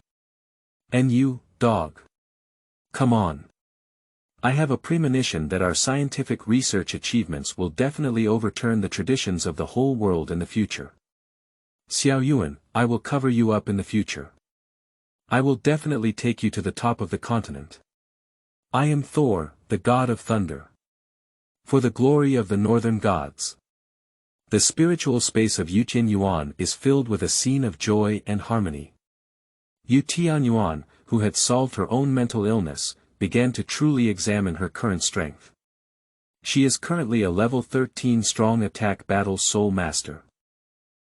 And you, dog. Come on. I have a premonition that our scientific research achievements will definitely overturn the traditions of the whole world in the future. Xiaoyuan, I will cover you up in the future. I will definitely take you to the top of the continent. I am Thor, the god of thunder. For the glory of the northern gods. The spiritual space of Tianyuan is filled with a scene of joy and harmony. Tianyuan, who had solved her own mental illness, began to truly examine her current strength. She is currently a level 13 strong attack battle soul master.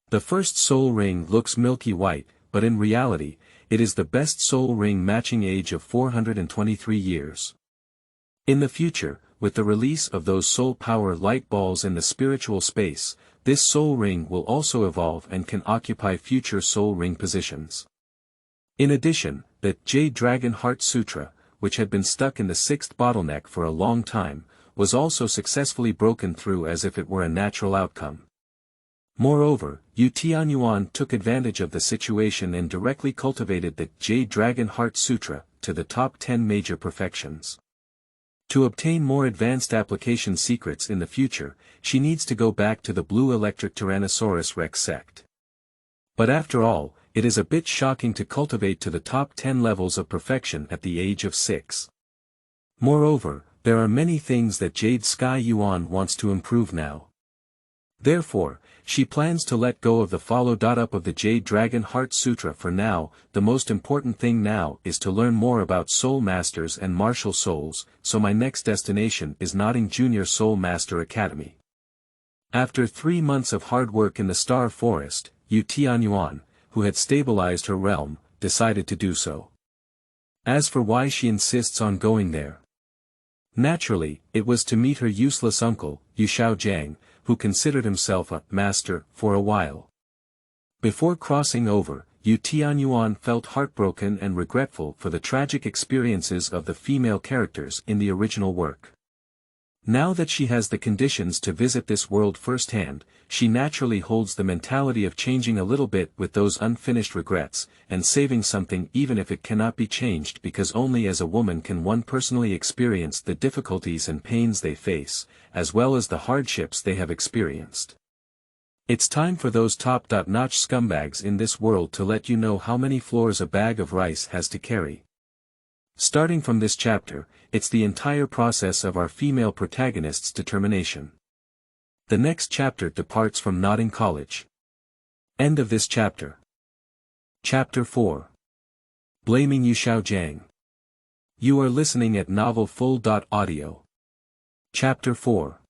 The first soul ring looks milky white, but in reality, it is the best soul ring matching age of 423 years. In the future, with the release of those soul power light balls in the spiritual space, this soul ring will also evolve and can occupy future soul ring positions. In addition, the Jade Dragon Heart Sutra, which had been stuck in the sixth bottleneck for a long time, was also successfully broken through as if it were a natural outcome. Moreover, Tianyuan took advantage of the situation and directly cultivated the Jade Dragon Heart Sutra to the top 10 major perfections. To obtain more advanced application secrets in the future, she needs to go back to the Blue Electric Tyrannosaurus Rex sect. But after all, it is a bit shocking to cultivate to the top 10 levels of perfection at the age of 6. Moreover, there are many things that Jade Sky Yuan wants to improve now. Therefore, she plans to let go of the follow-up of the Jade Dragon Heart Sutra for now. The most important thing now is to learn more about Soul Masters and Martial Souls, so my next destination is Notting Junior Soul Master Academy. After 3 months of hard work in the Star Forest, Tianyuan, who had stabilized her realm, decided to do so. As for why she insists on going there. Naturally, it was to meet her useless uncle, Xiaogang, who considered himself a master for a while. Before crossing over, Tianyuan felt heartbroken and regretful for the tragic experiences of the female characters in the original work. Now that she has the conditions to visit this world firsthand, she naturally holds the mentality of changing a little bit with those unfinished regrets, and saving something even if it cannot be changed, because only as a woman can one personally experience the difficulties and pains they face, as well as the hardships they have experienced. It's time for those top-notch scumbags in this world to let you know how many floors a bag of rice has to carry. Starting from this chapter, it's the entire process of our female protagonist's determination. The next chapter departs from Notting College. End of this chapter. Chapter 4. Blaming Xiaogang. You are listening at novelfull.audio. Chapter 4.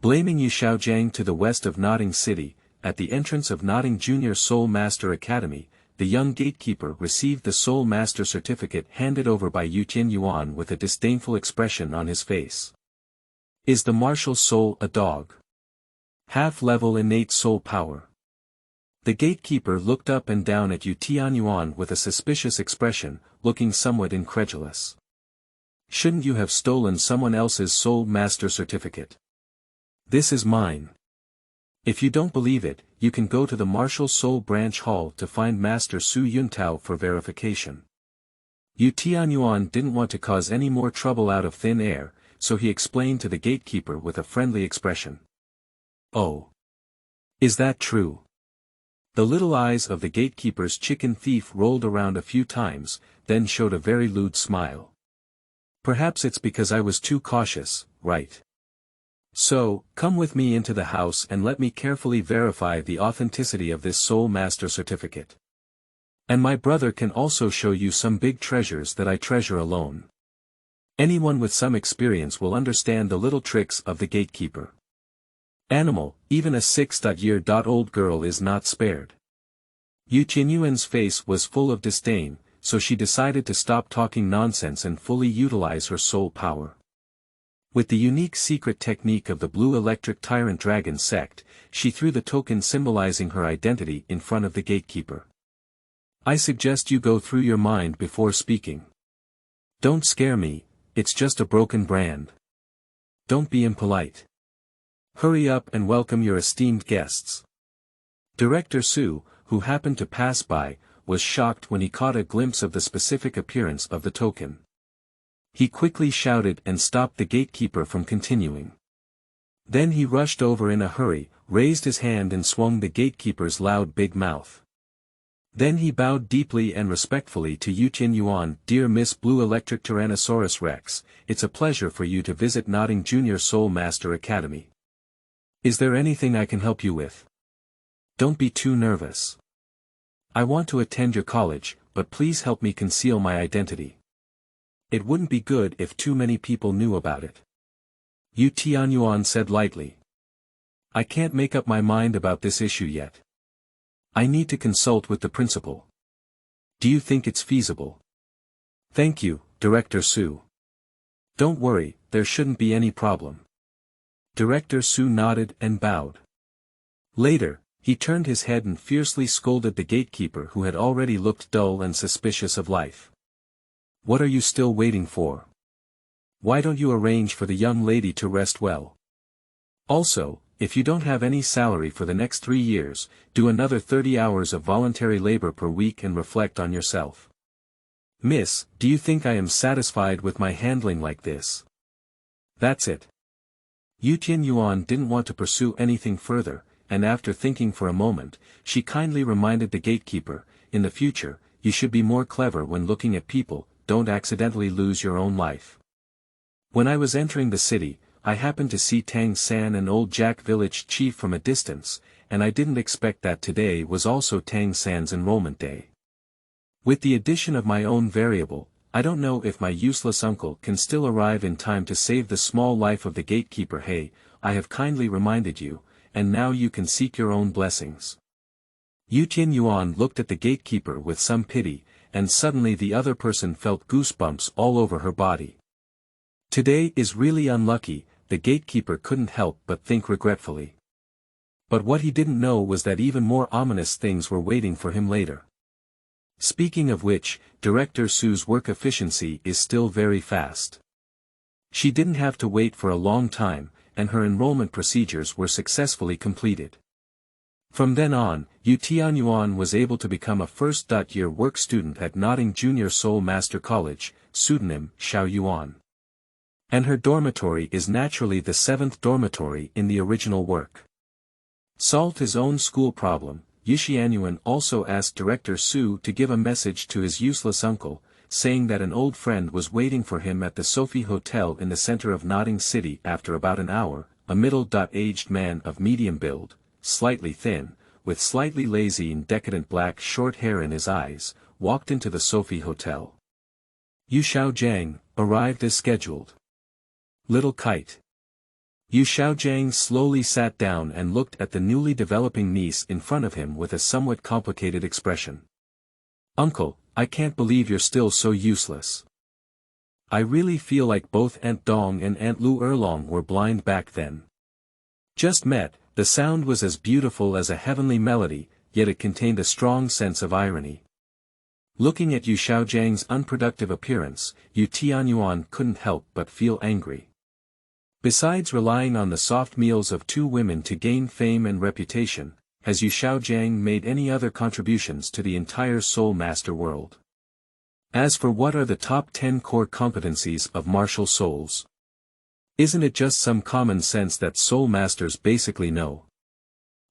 Blaming Xiaogang. To the west of Notting City, at the entrance of Notting Junior Soul Master Academy, the young gatekeeper received the Soul Master certificate handed over by Tianyuan with a disdainful expression on his face. Is the martial soul a dog? Half-level innate soul power. The gatekeeper looked up and down at Tianyuan with a suspicious expression, looking somewhat incredulous. Shouldn't you have stolen someone else's Soul Master certificate? This is mine. If you don't believe it, you can go to the Martial Soul Branch Hall to find Master Su Yuntao for verification. Tianyuan didn't want to cause any more trouble out of thin air, so he explained to the gatekeeper with a friendly expression. Oh. Is that true? The little eyes of the gatekeeper's chicken thief rolled around a few times, then showed a very lewd smile. Perhaps it's because I was too cautious, right? So, come with me into the house and let me carefully verify the authenticity of this Soul Master certificate. And my brother can also show you some big treasures that I treasure alone. Anyone with some experience will understand the little tricks of the gatekeeper. Animal, even a 6-year-old girl is not spared. Tianyuan's face was full of disdain, so she decided to stop talking nonsense and fully utilize her soul power. With the unique secret technique of the blue electric Tyrant Dragon Sect, she threw the token symbolizing her identity in front of the gatekeeper. I suggest you go through your mind before speaking. Don't scare me, it's just a broken brand. Don't be impolite. Hurry up and welcome your esteemed guests. Director Su, who happened to pass by, was shocked when he caught a glimpse of the specific appearance of the token. He quickly shouted and stopped the gatekeeper from continuing. Then he rushed over in a hurry, raised his hand and swung the gatekeeper's loud big mouth. Then he bowed deeply and respectfully to Tianyuan. Dear Miss Blue Electric Tyrannosaurus Rex, it's a pleasure for you to visit Notting Junior Soul Master Academy. Is there anything I can help you with? Don't be too nervous. I want to attend your college, but please help me conceal my identity. It wouldn't be good if too many people knew about it. Tianyuan said lightly. I can't make up my mind about this issue yet. I need to consult with the principal. Do you think it's feasible? Thank you, Director Su. Don't worry, there shouldn't be any problem. Director Su nodded and bowed. Later, he turned his head and fiercely scolded the gatekeeper who had already looked dull and suspicious of life. What are you still waiting for? Why don't you arrange for the young lady to rest well? Also, if you don't have any salary for the next 3 years, do another 30 hours of voluntary labor per week and reflect on yourself. Miss, do you think I am satisfied with my handling like this? That's it. Tianyuan didn't want to pursue anything further, and after thinking for a moment, she kindly reminded the gatekeeper, in the future, you should be more clever when looking at people, don't accidentally lose your own life. When I was entering the city, I happened to see Tang San and Old Jack village chief from a distance, and I didn't expect that today was also Tang San's enrollment day. With the addition of my own variable, I don't know if my useless uncle can still arrive in time to save the small life of the gatekeeper. Hey, I have kindly reminded you, and now you can seek your own blessings. Tianyuan looked at the gatekeeper with some pity, and suddenly the other person felt goosebumps all over her body. Today is really unlucky, the gatekeeper couldn't help but think regretfully. But what he didn't know was that even more ominous things were waiting for him later. Speaking of which, Director Su's work efficiency is still very fast. She didn't have to wait for a long time, and her enrollment procedures were successfully completed. From then on, Tianyuan was able to become a first-year work student at Notting Junior Soul Master College, pseudonym Xiaoyuan. And her dormitory is naturally the 7th dormitory in the original work. Solved his own school problem, Tianyuan also asked Director Su to give a message to his useless uncle, saying that an old friend was waiting for him at the Sophie Hotel in the center of Notting City. After about an hour, a middle-aged man of medium build, slightly thin, with slightly lazy and decadent black short hair in his eyes, walked into the Sophie Hotel. Xiaogang arrived as scheduled. Little kite. Xiaogang slowly sat down and looked at the newly developing niece in front of him with a somewhat complicated expression. Uncle, I can't believe you're still so useless. I really feel like both Aunt Dong and Aunt Lu Erlong were blind back then. Just met, the sound was as beautiful as a heavenly melody, yet it contained a strong sense of irony. Looking at Xiaogang's unproductive appearance, Tianyuan couldn't help but feel angry. Besides relying on the soft meals of 2 women to gain fame and reputation, has Yu Xiaogang made any other contributions to the entire Soul Master world? As for what are the top 10 core competencies of martial souls? Isn't it just some common sense that Soul Masters basically know?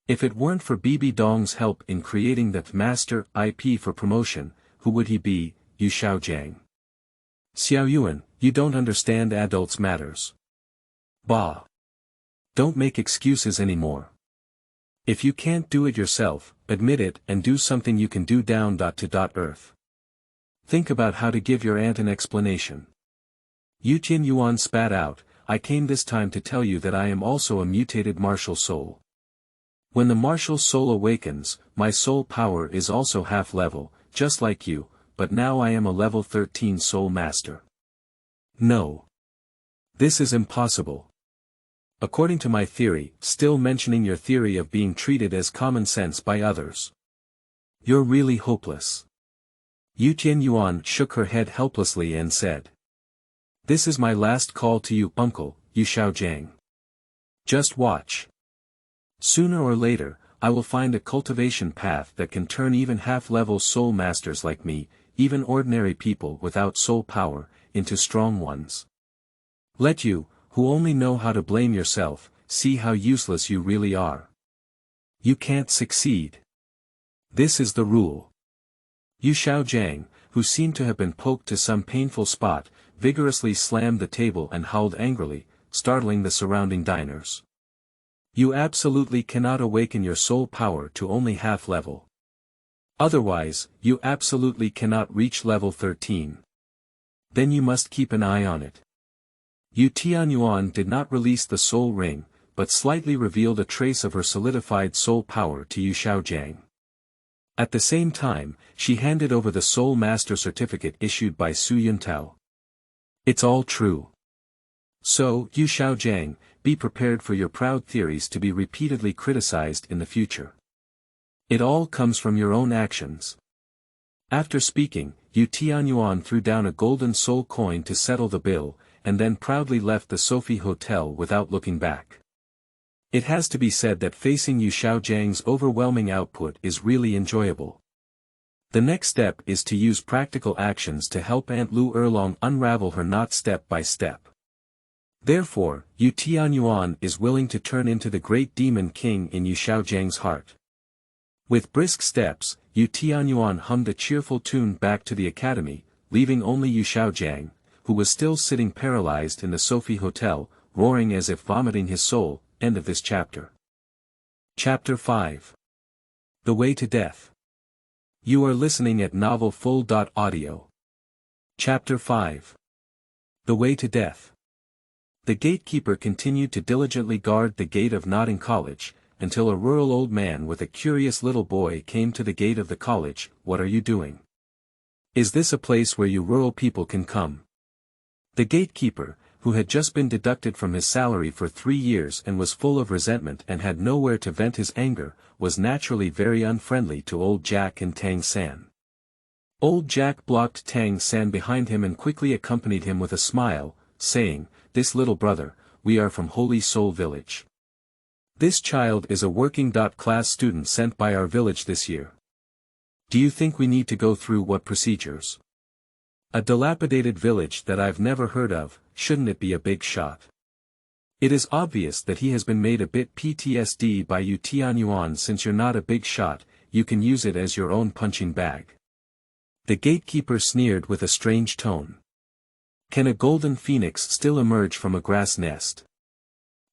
If it weren't for Bibi Dong's help in creating the Master IP for promotion, who would he be, Yu Xiaogang? Xiaoyuan, you don't understand adults' matters. Bah! Don't make excuses anymore. If you can't do it yourself, admit it and do something you can do down to earth. Think about how to give your aunt an explanation. Tianyuan spat out, I came this time to tell you that I am also a mutated martial soul. When the martial soul awakens, my soul power is also half level, just like you, but now I am a level 13 soul master. No. This is impossible. According to my theory, still mentioning your theory of being treated as common sense by others. You're really hopeless. Tianyuan shook her head helplessly and said. This is my last call to you, uncle, Yu Xiaogang. Just watch. Sooner or later, I will find a cultivation path that can turn even half-level soul masters like me, even ordinary people without soul power, into strong ones. Let you, who only know how to blame yourself, see how useless you really are. You can't succeed. This is the rule. Yu Xiaogang, who seemed to have been poked to some painful spot, vigorously slammed the table and howled angrily, startling the surrounding diners. You absolutely cannot awaken your soul power to only half level. Otherwise, you absolutely cannot reach level 13. Then you must keep an eye on it. Tianyuan did not release the soul ring, but slightly revealed a trace of her solidified soul power to Yu Xiaogang. At the same time, she handed over the Soul Master certificate issued by Su Yuntao. It's all true. So, Yu Xiaogang, be prepared for your proud theories to be repeatedly criticized in the future. It all comes from your own actions. After speaking, Tianyuan threw down a golden soul coin to settle the bill, and then proudly left the Sophie Hotel without looking back. It has to be said that facing Yu Xiaojiang's overwhelming output is really enjoyable. The next step is to use practical actions to help Aunt Lu Erlong unravel her knot step by step. Therefore, Tianyuan is willing to turn into the great demon king in Yu Xiaojiang's heart. With brisk steps, Tianyuan hummed a cheerful tune back to the academy, leaving only Yu Xiaojiang, who was still sitting paralyzed in the Sophie Hotel, roaring as if vomiting his soul. End of this chapter. Chapter 5. The Way to Death. You are listening at novelfull.audio. Chapter 5. The Way to Death. The gatekeeper continued to diligently guard the gate of Notting College, until a rural old man with a curious little boy came to the gate of the college. What are you doing? Is this a place where you rural people can come? The gatekeeper, who had just been deducted from his salary for 3 years and was full of resentment and had nowhere to vent his anger, was naturally very unfriendly to old Jack and Tang San. Old Jack blocked Tang San behind him and quickly accompanied him with a smile, saying, "This little brother, we are from Holy Soul Village. This child is a working-class student sent by our village this year. Do you think we need to go through what procedures? A dilapidated village that I've never heard of, shouldn't it be a big shot? It is obvious that he has been made a bit PTSD by you Tianyuan. Since you're not a big shot, you can use it as your own punching bag." The gatekeeper sneered with a strange tone. Can a golden phoenix still emerge from a grass nest?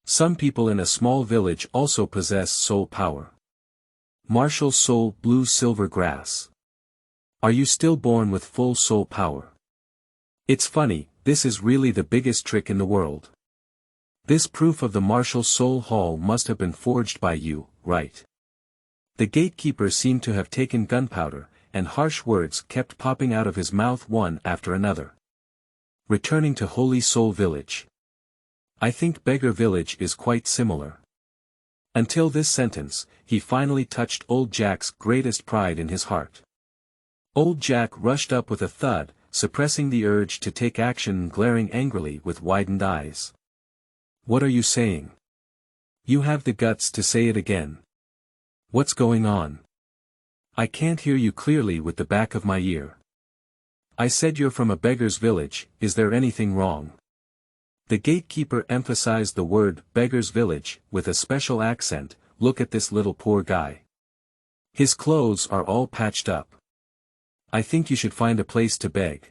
Some people in a small village also possess soul power. Martial soul blue silver grass. Are you still born with full soul power? It's funny, this is really the biggest trick in the world. This proof of the martial soul hall must have been forged by you, right? The gatekeeper seemed to have taken gunpowder, and harsh words kept popping out of his mouth one after another. Returning to Holy Soul Village. I think Beggar Village is quite similar. Until this sentence, he finally touched old Jack's greatest pride in his heart. Old Jack rushed up with a thud, suppressing the urge to take action and glaring angrily with widened eyes. What are you saying? You have the guts to say it again. What's going on? I can't hear you clearly with the back of my ear. I said you're from a beggar's village, is there anything wrong? The gatekeeper emphasized the word beggar's village with a special accent. Look at this little poor guy. His clothes are all patched up. I think you should find a place to beg.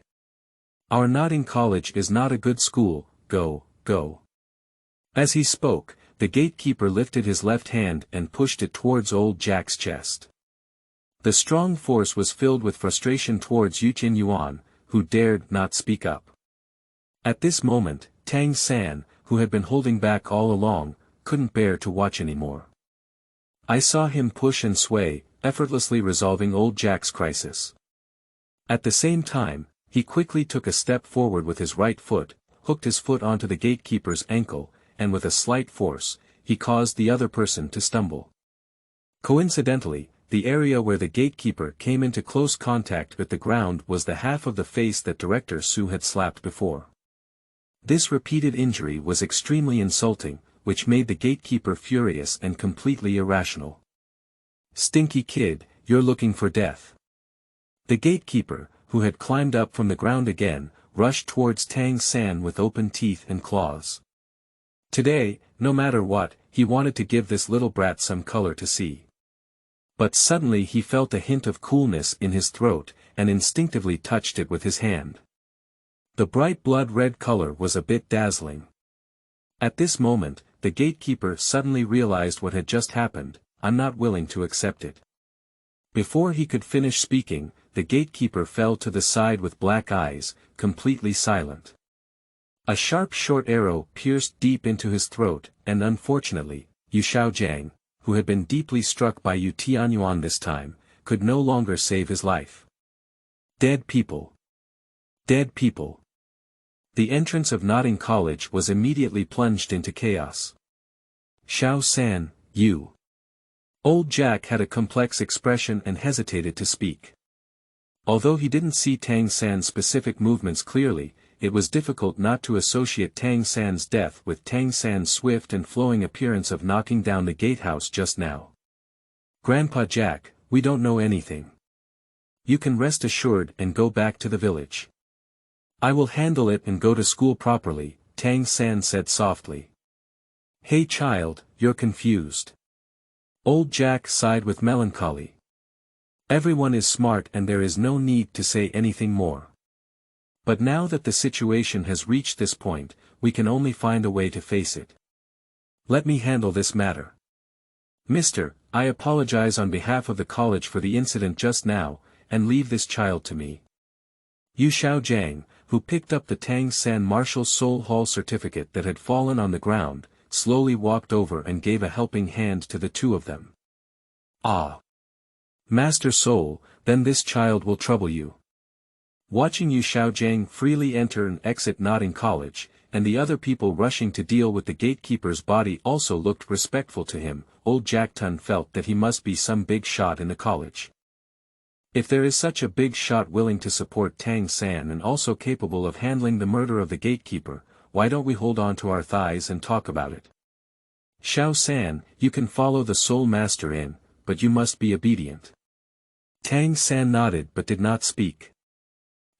Our nodding college is not a good school, go. As he spoke, the gatekeeper lifted his left hand and pushed it towards old Jack's chest. The strong force was filled with frustration towards Tianyuan, who dared not speak up. At this moment, Tang San, who had been holding back all along, couldn't bear to watch anymore. I saw him push and sway, effortlessly resolving old Jack's crisis. At the same time, he quickly took a step forward with his right foot, hooked his foot onto the gatekeeper's ankle, and with a slight force, he caused the other person to stumble. Coincidentally, the area where the gatekeeper came into close contact with the ground was the half of the face that Director Su had slapped before. This repeated injury was extremely insulting, which made the gatekeeper furious and completely irrational. Stinky kid, you're looking for death. The gatekeeper, who had climbed up from the ground again, rushed towards Tang San with open teeth and claws. Today, no matter what, he wanted to give this little brat some color to see. But suddenly he felt a hint of coolness in his throat, and instinctively touched it with his hand. The bright blood-red color was a bit dazzling. At this moment, the gatekeeper suddenly realized what had just happened. I'm not willing to accept it. Before he could finish speaking, the gatekeeper fell to the side with black eyes, completely silent. A sharp short arrow pierced deep into his throat, and unfortunately, Xiaogang, who had been deeply struck by Tianyuan this time, could no longer save his life. Dead people. Dead people. The entrance of Nodding College was immediately plunged into chaos. Xiao San, you. Old Jack had a complex expression and hesitated to speak. Although he didn't see Tang San's specific movements clearly, it was difficult not to associate Tang San's death with Tang San's swift and flowing appearance of knocking down the gatehouse just now. Grandpa Jack, we don't know anything. You can rest assured and go back to the village. I will handle it and go to school properly, Tang San said softly. Hey child, you're confused. Old Jack sighed with melancholy. Everyone is smart and there is no need to say anything more. But now that the situation has reached this point, we can only find a way to face it. Let me handle this matter. Mister, I apologize on behalf of the college for the incident just now, and leave this child to me. Xiaogang, who picked up the Tang San Martial Soul Hall certificate that had fallen on the ground, slowly walked over and gave a helping hand to the two of them. Ah! Master Soul, then this child will trouble you. Watching Xiaogang freely enter and exit Nodding College, and the other people rushing to deal with the gatekeeper's body also looked respectful to him, old Jack Tun felt that he must be some big shot in the college. If there is such a big shot willing to support Tang San and also capable of handling the murder of the gatekeeper, why don't we hold on to our thighs and talk about it? Xiao San, you can follow the Soul Master in, but you must be obedient. Tang San nodded but did not speak.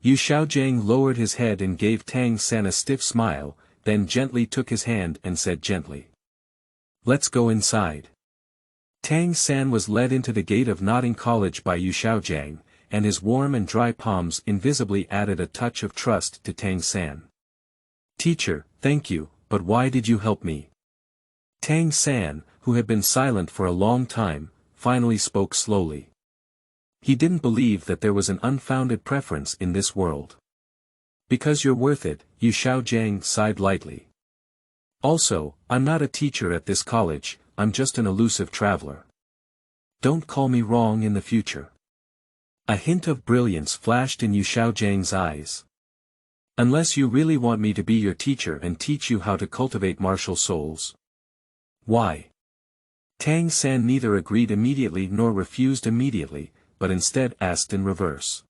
Xiaogang lowered his head and gave Tang San a stiff smile, then gently took his hand and said gently. Let's go inside. Tang San was led into the gate of Nodding College by Xiaogang, and his warm and dry palms invisibly added a touch of trust to Tang San. Teacher, thank you, but why did you help me? Tang San, who had been silent for a long time, finally spoke slowly. He didn't believe that there was an unfounded preference in this world. Because you're worth it, Xiaogang sighed lightly. Also, I'm not a teacher at this college, I'm just an elusive traveler. Don't call me wrong in the future. A hint of brilliance flashed in Xiaogang's eyes. Unless you really want me to be your teacher and teach you how to cultivate martial souls. Why? Tang San neither agreed immediately nor refused immediately, but instead asked in reverse.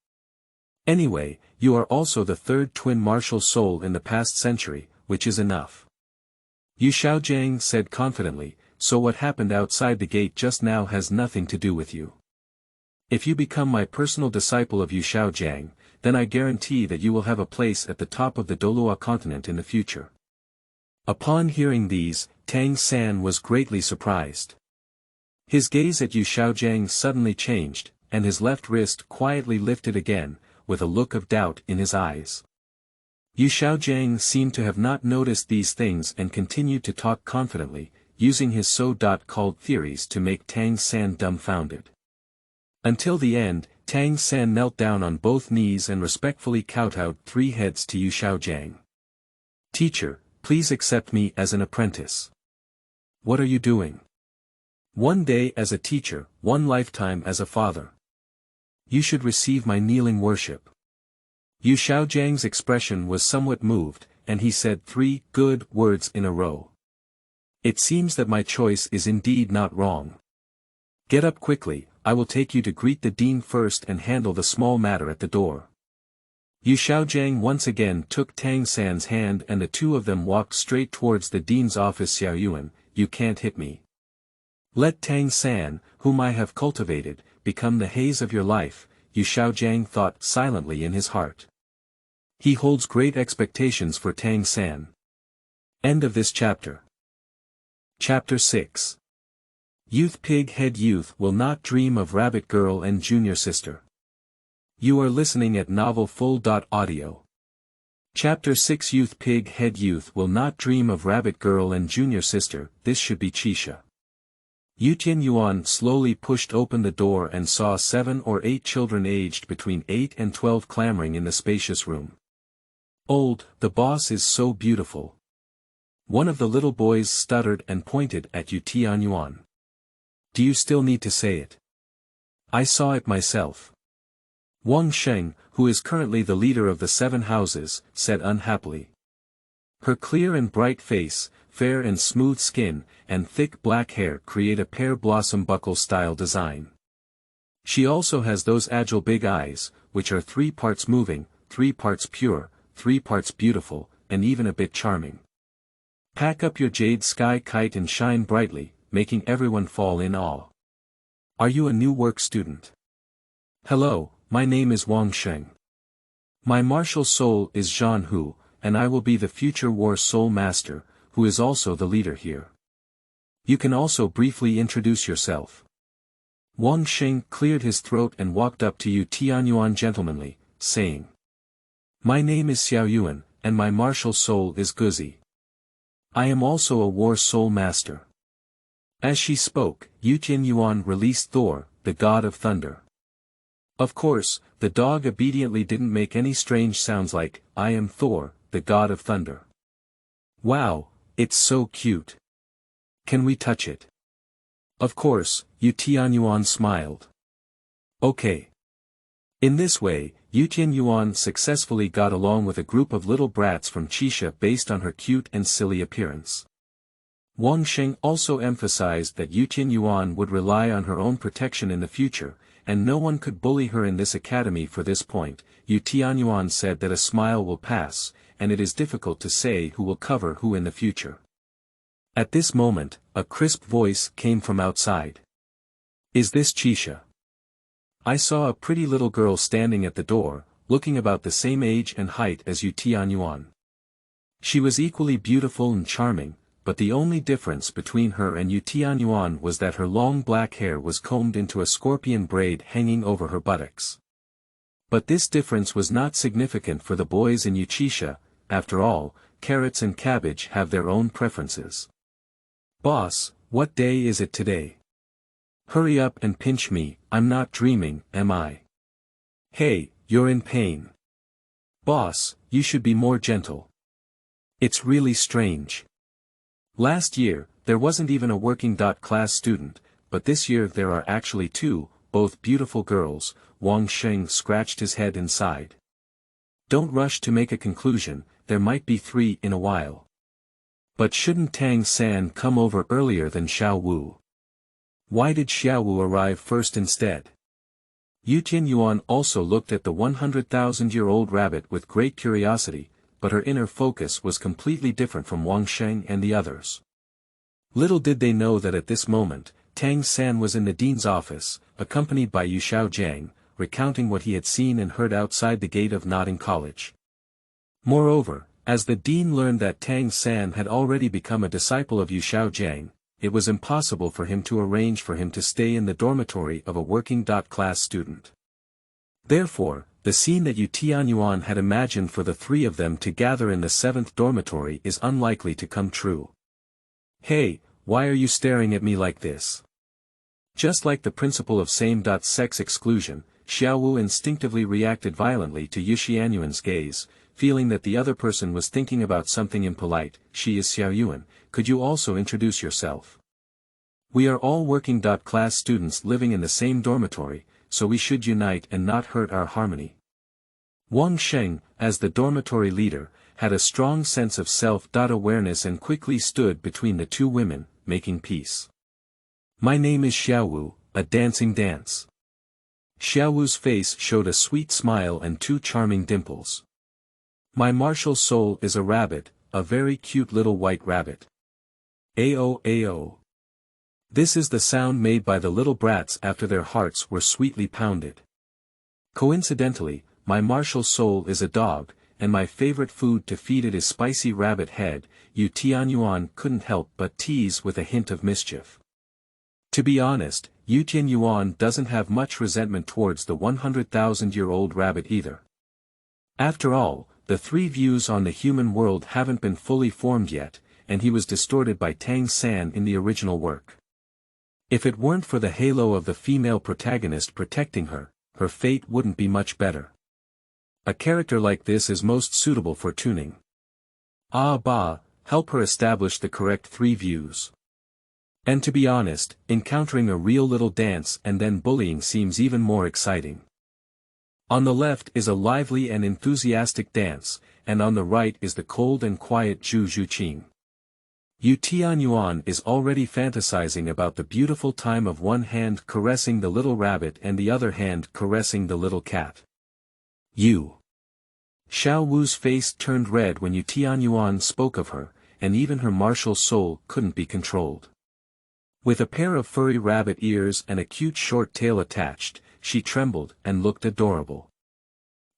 Anyway, you are also the third twin martial soul in the past century, which is enough. Yu Xiaogang said confidently, so what happened outside the gate just now has nothing to do with you. If you become my personal disciple of Yu Xiaogang, then I guarantee that you will have a place at the top of the Douluo continent in the future. Upon hearing these, Tang San was greatly surprised. His gaze at Yu Xiaogang suddenly changed, and his left wrist quietly lifted again, with a look of doubt in his eyes. Yu Xiaogang seemed to have not noticed these things and continued to talk confidently, using his so-called theories to make Tang San dumbfounded. Until the end, Tang San knelt down on both knees and respectfully kowtowed 3 heads to Yu Xiaogang. Teacher, please accept me as an apprentice. What are you doing? 1 day as a teacher, 1 lifetime as a father. You should receive my kneeling worship. Yu Xiaojiang's expression was somewhat moved, and he said 3 good words in a row. It seems that my choice is indeed not wrong. Get up quickly, I will take you to greet the dean first and handle the small matter at the door. Yu Xiaogang once again took Tang San's hand and the 2 of them walked straight towards the dean's office. Xiaoyuan, you can't hit me. Let Tang San, whom I have cultivated, become the haze of your life, Yu Xiaogang thought silently in his heart. He holds great expectations for Tang San. End of this chapter. Chapter 6. Youth Pig Head Youth will not dream of Rabbit Girl and Junior Sister. You are listening at novelfull.audio. Chapter 6 Youth Pig Head Youth will not dream of Rabbit Girl and Junior Sister, this should be Qixia. Tianyuan slowly pushed open the door and saw 7 or 8 children aged between 8 and 12 clamoring in the spacious room. Old, the boss is so beautiful. One of the little boys stuttered and pointed at Tianyuan. Do you still need to say it? I saw it myself. Wang Sheng, who is currently the leader of the 7 houses, said unhappily. Her clear and bright face, fair and smooth skin, and thick black hair create a pear blossom buckle style design. She also has those agile big eyes, which are 3 parts moving, 3 parts pure, 3 parts beautiful, and even a bit charming. Pack up your jade sky kite and shine brightly, making everyone fall in awe. Are you a new work student? Hello, my name is Wang Sheng. My martial soul is Zhan Hu, and I will be the future war soul master, who is also the leader here. You can also briefly introduce yourself. Wang Sheng cleared his throat and walked up to Tianyuan gentlemanly, saying. My name is Xiaoyuan, and my martial soul is Guzi. I am also a war soul master. As she spoke, Tianyuan released Thor, the god of thunder. Of course, the dog obediently didn't make any strange sounds like, I am Thor, the god of thunder. Wow, it's so cute. Can we touch it? Of course, Tianyuan smiled. Okay. In this way, Tianyuan successfully got along with a group of little brats from Qixia based on her cute and silly appearance. Wang Sheng also emphasized that Tianyuan would rely on her own protection in the future, and no one could bully her in this academy for this point. Tianyuan said that a smile will pass, and it is difficult to say who will cover who in the future. At this moment, a crisp voice came from outside. Is this Qixia? I saw a pretty little girl standing at the door, looking about the same age and height as Tianyuan. She was equally beautiful and charming, but the only difference between her and Tianyuan was that her long black hair was combed into a scorpion braid hanging over her buttocks. But this difference was not significant for the boys in Qixia. After all, carrots and cabbage have their own preferences. Boss, what day is it today? Hurry up and pinch me, I'm not dreaming, am I? Hey, you're in pain. Boss, you should be more gentle. It's really strange. Last year, there wasn't even a working class student, but this year there are actually 2, both beautiful girls. Wang Sheng scratched his head and sighed. Don't rush to make a conclusion, there might be 3 in a while. But shouldn't Tang San come over earlier than Xiao Wu? Why did Xiao Wu arrive first instead? Tianyuan also looked at the 100,000-year-old rabbit with great curiosity, but her inner focus was completely different from Wang Sheng and the others. Little did they know that at this moment, Tang San was in the dean's office, accompanied by Yu Xiaogang, recounting what he had seen and heard outside the gate of Nodding College. Moreover, as the dean learned that Tang San had already become a disciple of Yu Xiaogang, it was impossible for him to arrange for him to stay in the dormitory of a working-class student. Therefore, the scene that Tianyuan had imagined for the three of them to gather in the 7th dormitory is unlikely to come true. "Hey, why are you staring at me like this?" Just like the principle of same-sex exclusion, Xiaowu instinctively reacted violently to Tianyuan's gaze, feeling that the other person was thinking about something impolite. "She is Xiaoyuan, could you also introduce yourself? We are all working-class students living in the same dormitory, so we should unite and not hurt our harmony." Wang Sheng, as the dormitory leader, had a strong sense of self-awareness and quickly stood between the two women, making peace. "My name is Xiaowu, a dancing dance." Xiaowu's face showed a sweet smile and two charming dimples. "My martial soul is a rabbit, a very cute little white rabbit. Ao ao. This is the sound made by the little brats after their hearts were sweetly pounded. Coincidentally, my martial soul is a dog, and my favorite food to feed it is spicy rabbit head." Tianyuan couldn't help but tease with a hint of mischief. To be honest, Tianyuan doesn't have much resentment towards the 100,000-year-old rabbit either. After all, the three views on the human world haven't been fully formed yet, and he was distorted by Tang San in the original work. If it weren't for the halo of the female protagonist protecting her, her fate wouldn't be much better. A character like this is most suitable for tuning. Ah bah, help her establish the correct three views. And to be honest, encountering a real little dance and then bullying seems even more exciting. On the left is a lively and enthusiastic dance, and on the right is the cold and quiet Zhu Zhuqing. Tianyuan is already fantasizing about the beautiful time of one hand caressing the little rabbit and the other hand caressing the little cat. Xiaowu's face turned red when Tianyuan spoke of her, and even her martial soul couldn't be controlled. With a pair of furry rabbit ears and a cute short tail attached, she trembled and looked adorable.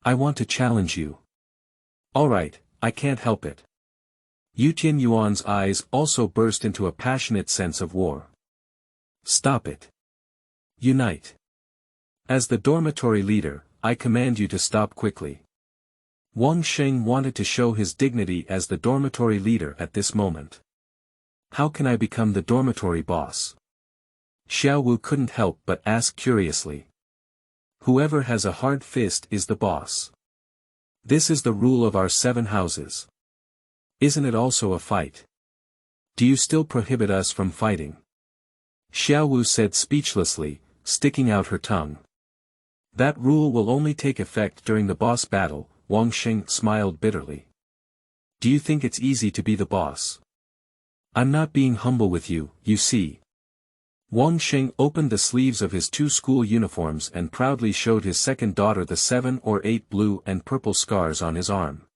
"I want to challenge you." "Alright, I can't help it." Tianyuan's eyes also burst into a passionate sense of war. "Stop it. Unite. As the dormitory leader, I command you to stop quickly." Wang Sheng wanted to show his dignity as the dormitory leader at this moment. "How can I become the dormitory boss?" Xiaowu couldn't help but ask curiously. "Whoever has a hard fist is the boss. This is the rule of our 7 houses. Isn't it also a fight? Do you still prohibit us from fighting?" Xiaowu said speechlessly, sticking out her tongue. "That rule will only take effect during the boss battle," Wang Sheng smiled bitterly. "Do you think it's easy to be the boss? I'm not being humble with you, you see." Wang Sheng opened the sleeves of his 2 school uniforms and proudly showed his second daughter the 7 or 8 blue and purple scars on his arm.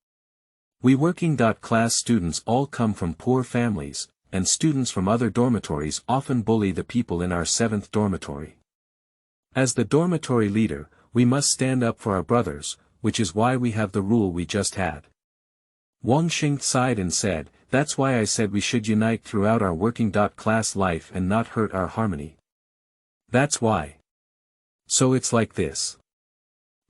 "We working-class students all come from poor families, and students from other dormitories often bully the people in our 7th dormitory. As the dormitory leader, we must stand up for our brothers, which is why we have the rule we just had." Wang Sheng sighed and said, "That's why I said we should unite throughout our working-class life and not hurt our harmony. That's why. So it's like this."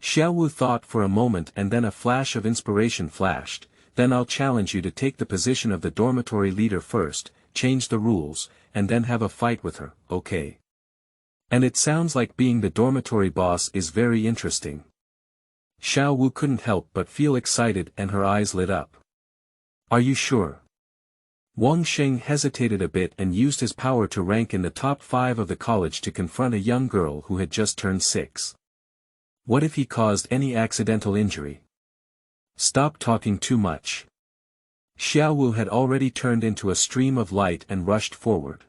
Xiaowu thought for a moment and then a flash of inspiration flashed. "Then I'll challenge you to take the position of the dormitory leader first, change the rules, and then have a fight with her, okay? And it sounds like being the dormitory boss is very interesting." Xiaowu couldn't help but feel excited and her eyes lit up. "Are you sure?" Wang Sheng hesitated a bit and used his power to rank in the top 5 of the college to confront a young girl who had just turned 6. What if he caused any accidental injury? "Stop talking too much." Xiaowu had already turned into a stream of light and rushed forward.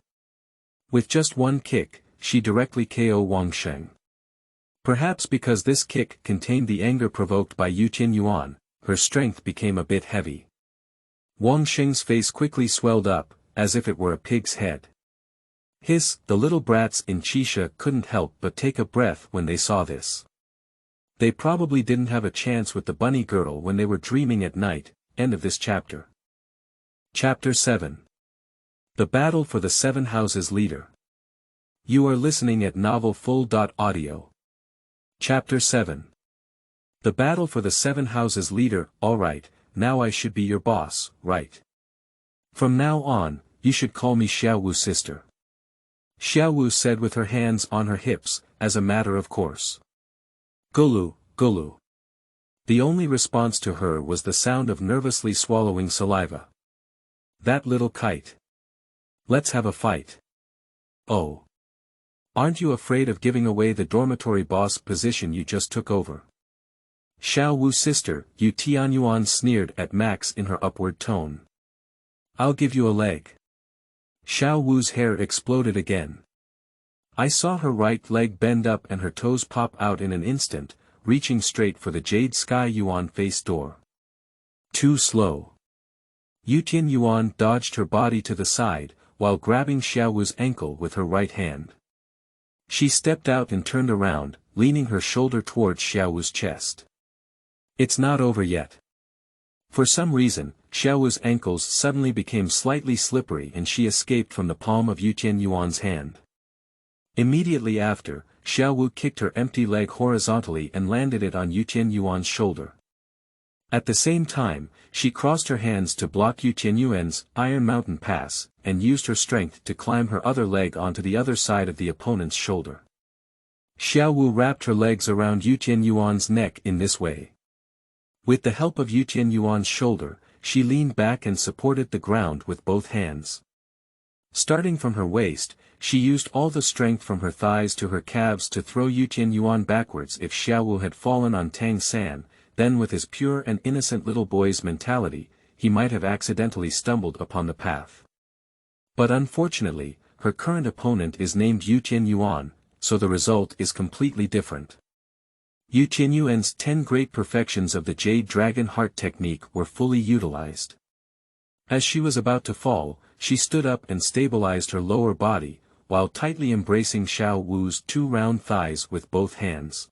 With just one kick, she directly KO'd Wang Sheng. Perhaps because this kick contained the anger provoked by Tianyuan, her strength became a bit heavy. Wang Xing's face quickly swelled up, as if it were a pig's head. Hiss, the little brats in Qixia couldn't help but take a breath when they saw this. They probably didn't have a chance with the bunny girl when they were dreaming at night. End of this chapter. Chapter 7. The Battle for the Seven Houses Leader. You are listening at novelfull.audio. Chapter 7. The Battle for the Seven Houses Leader. Alright, now I should be your boss, right? From now on, you should call me Xiaowu sister. Xiaowu said with her hands on her hips, as a matter of course. Gulu, gulu. The only response to her was the sound of nervously swallowing saliva. That little kite. Let's have a fight. Oh. Aren't you afraid of giving away the dormitory boss position you just took over? Xiaowu sister, you Tianyuan sneered at Max in her upward tone. I'll give you a leg. Xiaowu's hair exploded again. I saw her right leg bend up and her toes pop out in an instant, reaching straight for the Jade Sky Yuan face door. Too slow. Tianyuan dodged her body to the side, while grabbing Xiaowu's ankle with her right hand. She stepped out and turned around, leaning her shoulder towards Xiaowu's chest. It's not over yet. For some reason, Xiaowu's ankles suddenly became slightly slippery and she escaped from the palm of Tianyuan's hand. Immediately after, Xiaowu kicked her empty leg horizontally and landed it on Tianyuan's shoulder. At the same time, she crossed her hands to block Tianyuan's Iron Mountain Pass, and used her strength to climb her other leg onto the other side of the opponent's shoulder. Xiaowu wrapped her legs around Tianyuan's neck in this way. With the help of Tianyuan's shoulder, she leaned back and supported the ground with both hands. Starting from her waist, she used all the strength from her thighs to her calves to throw Tianyuan backwards. If Xiaowu had fallen on Tang San, then with his pure and innocent little boy's mentality, he might have accidentally stumbled upon the path. But unfortunately, her current opponent is named Tianyuan, so the result is completely different. Tianyuan's 10 great perfections of the Jade Dragon Heart technique were fully utilized. As she was about to fall, she stood up and stabilized her lower body, while tightly embracing Xiaowu's 2 round thighs with both hands.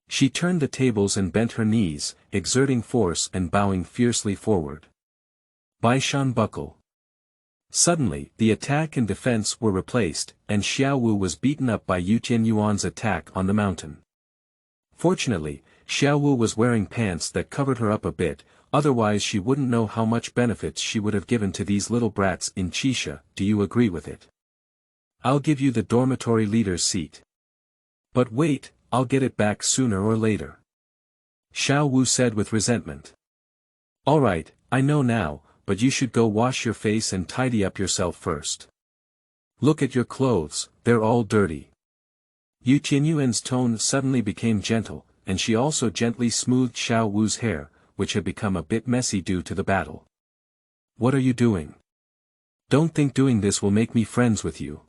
She turned the tables and bent her knees, exerting force and bowing fiercely forward. Baishan buckle. Suddenly, the attack and defense were replaced, and Xiaowu was beaten up by Tianyuan's attack on the mountain. Fortunately, Xiaowu was wearing pants that covered her up a bit, otherwise she wouldn't know how much benefits she would have given to these little brats in Qixia. Do you agree with it? I'll give you the dormitory leader's seat. But wait, I'll get it back sooner or later. Xiaowu said with resentment. Alright, I know now, but you should go wash your face and tidy up yourself first. Look at your clothes, they're all dirty. Tianyuan's tone suddenly became gentle, and she also gently smoothed Xiaowu's hair, which had become a bit messy due to the battle. What are you doing? Don't think doing this will make me friends with you.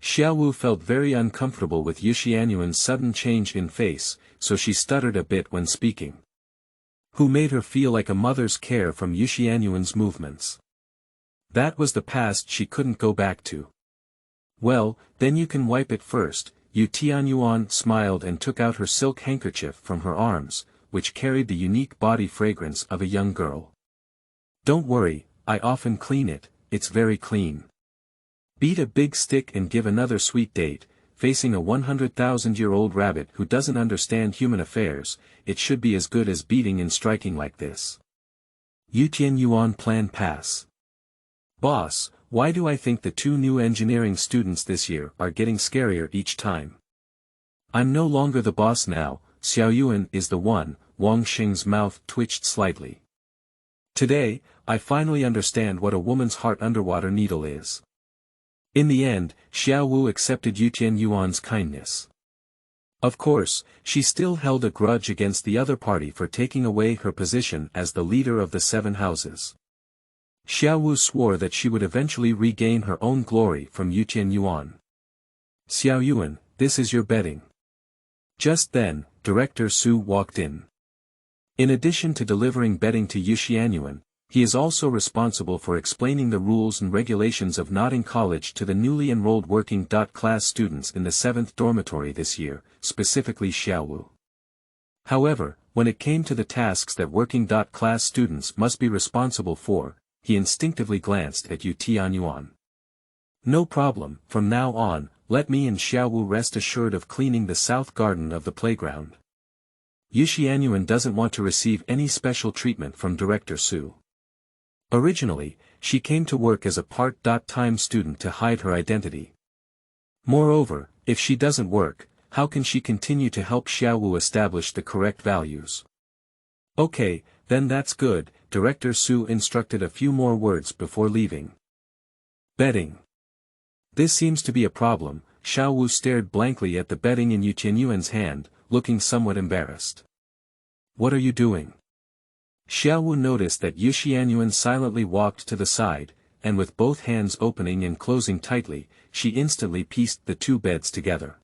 Xiaowu felt very uncomfortable with Tianyuan's sudden change in face, so she stuttered a bit when speaking. Who made her feel like a mother's care from Tianyuan's movements? That was the past she couldn't go back to. Well, then you can wipe it first. Tianyuan smiled and took out her silk handkerchief from her arms, which carried the unique body fragrance of a young girl. Don't worry, I often clean it, it's very clean. Beat a big stick and give another sweet date, facing a 100,000-year-old rabbit who doesn't understand human affairs, it should be as good as beating and striking like this. Tianyuan plan pass. Boss, why do I think the 2 new engineering students this year are getting scarier each time? I'm no longer the boss now, Xiaoyuan is the one. Wang Xing's mouth twitched slightly. Today, I finally understand what a woman's heart underwater needle is. In the end, Xiaowu accepted Tianyuan's kindness. Of course, she still held a grudge against the other party for taking away her position as the leader of the 7 houses. Xiaowu swore that she would eventually regain her own glory from Tianyuan. Xiaoyuan, this is your bedding. Just then, Director Su walked in. In addition to delivering bedding to Tianyuan, he is also responsible for explaining the rules and regulations of nodding college to the newly enrolled working class students in the 7th dormitory this year, specifically Xiaowu. However, when it came to the tasks that working class students must be responsible for, he instinctively glanced at Tianyuan. No problem, from now on, let me and Xiaowu rest assured of cleaning the south garden of the playground. Tianyuan doesn't want to receive any special treatment from Director Su. Originally, she came to work as a part-time student to hide her identity. Moreover, if she doesn't work, how can she continue to help Xiaowu establish the correct values? Okay, then that's good, Director Su instructed a few more words before leaving. Bedding. This seems to be a problem. Xiaowu stared blankly at the bedding in Tianyuan's hand, looking somewhat embarrassed. What are you doing? Xiaowu noticed that Tianyuan silently walked to the side, and with both hands opening and closing tightly, she instantly pieced the two beds together.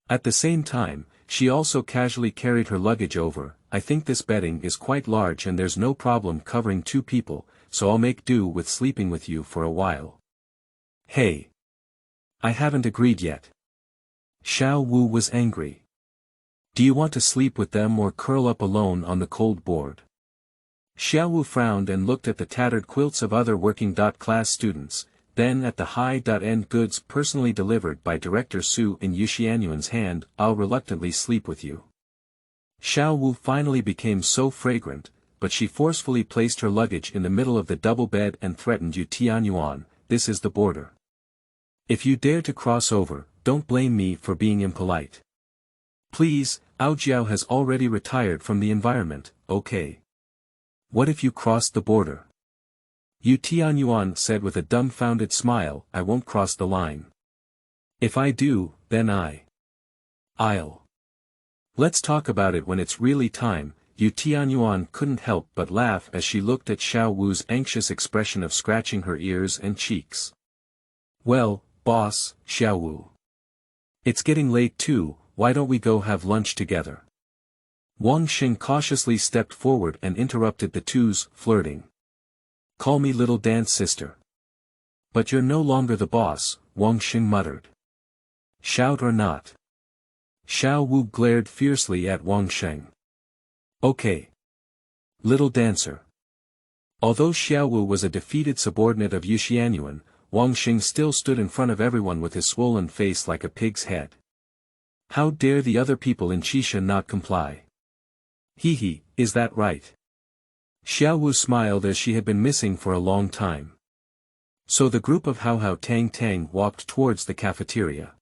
At the same time, she also casually carried her luggage over. I think this bedding is quite large and there's no problem covering 2 people, so I'll make do with sleeping with you for a while. Hey! I haven't agreed yet. Xiaowu was angry. Do you want to sleep with them or curl up alone on the cold board? Xiaowu frowned and looked at the tattered quilts of other working class students, then at the high-end goods personally delivered by Director Su in Tianyuan's hand. I'll reluctantly sleep with you. Xiaowu finally became so fragrant, but she forcefully placed her luggage in the middle of the double bed and threatened Tianyuan, this is the border. If you dare to cross over, don't blame me for being impolite. Please, Aojiao has already retired from the environment, okay? What if you crossed the border? Tianyuan said with a dumbfounded smile, I won't cross the line. If I do, then I'll. Let's talk about it when it's really time. Tianyuan couldn't help but laugh as she looked at Xiaowu's anxious expression of scratching her ears and cheeks. Well, boss, Xiaowu. It's getting late too, why don't we go have lunch together? Wang Xing cautiously stepped forward and interrupted the two's flirting. Call me little dance sister. But you're no longer the boss, Wang Xing muttered. Shout or not? Xiaowu glared fiercely at Wang Xing. Okay. Little dancer. Although Xiaowu was a defeated subordinate of Tianyuan, Wang Xing still stood in front of everyone with his swollen face like a pig's head. How dare the other people in Qisha not comply? Hee, is that right? Xiaowu smiled as she had been missing for a long time. So the group of Hao Tang walked towards the cafeteria.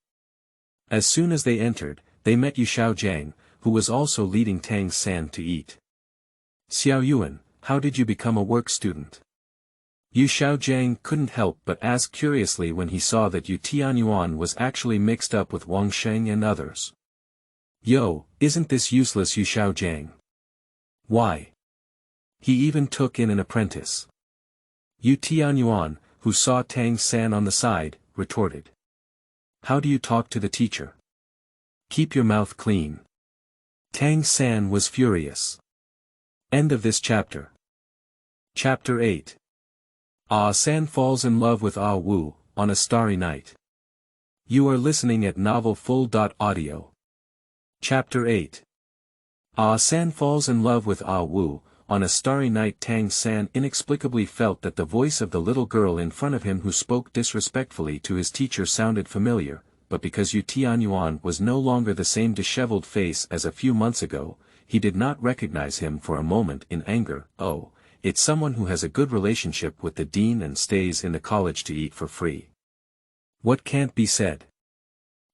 As soon as they entered, they met Xiaogang, who was also leading Tang San to eat. Xiaoyuan, how did you become a work student? Xiaogang couldn't help but ask curiously when he saw that Tianyuan was actually mixed up with Wang Xing and others. Yo, isn't this useless Xiaogang? Why? He even took in an apprentice. Tianyuan, who saw Tang San on the side, retorted. How do you talk to the teacher? Keep your mouth clean. Tang San was furious. End of this chapter. Chapter 8. Ah San falls in love with Ah Wu, on a starry night. You are listening at novelfull.audio. Chapter 8. Ah San falls in love with Ah Wu, on a starry night. Tang San inexplicably felt that the voice of the little girl in front of him who spoke disrespectfully to his teacher sounded familiar, but because Tianyuan was no longer the same disheveled face as a few months ago, he did not recognize him for a moment in anger. Oh, it's someone who has a good relationship with the dean and stays in the college to eat for free. What can't be said?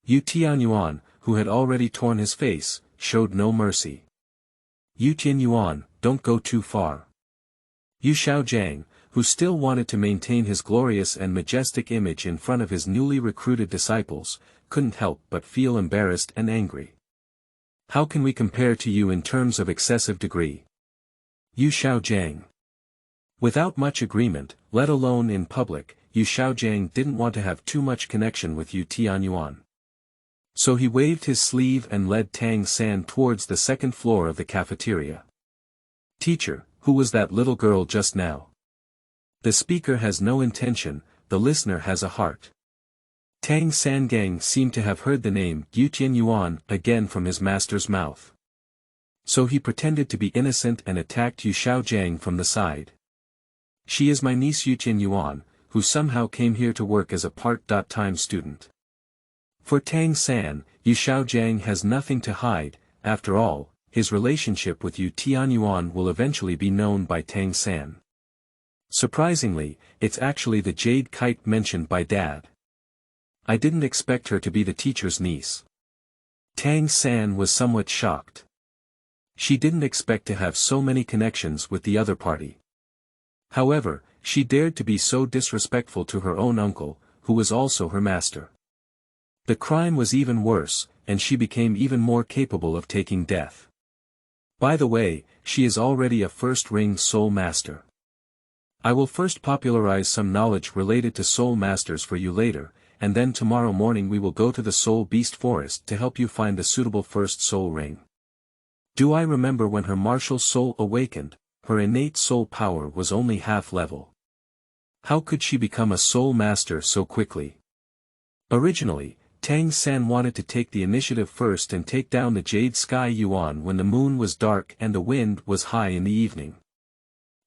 Tianyuan, who had already torn his face, showed no mercy. Tianyuan, don't go too far. Xiaogang, who still wanted to maintain his glorious and majestic image in front of his newly recruited disciples, couldn't help but feel embarrassed and angry. How can we compare to you in terms of excessive degree? Xiaogang. Without much agreement, let alone in public, Xiaogang didn't want to have too much connection with Tianyuan. So he waved his sleeve and led Tang San towards the second floor of the cafeteria. Teacher, who was that little girl just now? The speaker has no intention, the listener has a heart. Tang Sangang seemed to have heard the name Tianyuan again from his master's mouth. So he pretended to be innocent and attacked Xiaogang from the side. She is my niece Tianyuan, who somehow came here to work as a part-time student. For Tang San, Xiaogang has nothing to hide. After all, his relationship with Tianyuan will eventually be known by Tang San. Surprisingly, it's actually the jade kite mentioned by Dad. I didn't expect her to be the teacher's niece. Tang San was somewhat shocked. She didn't expect to have so many connections with the other party. However, she dared to be so disrespectful to her own uncle, who was also her master. The crime was even worse, and she became even more capable of taking death. By the way, she is already a first-ring soul master. I will first popularize some knowledge related to soul masters for you later, and then tomorrow morning we will go to the soul beast forest to help you find the suitable first soul ring. Do I remember when her martial soul awakened, her innate soul power was only half level. How could she become a soul master so quickly? Originally, Tang San wanted to take the initiative first and take down the Jade Sky Yuan when the moon was dark and the wind was high in the evening.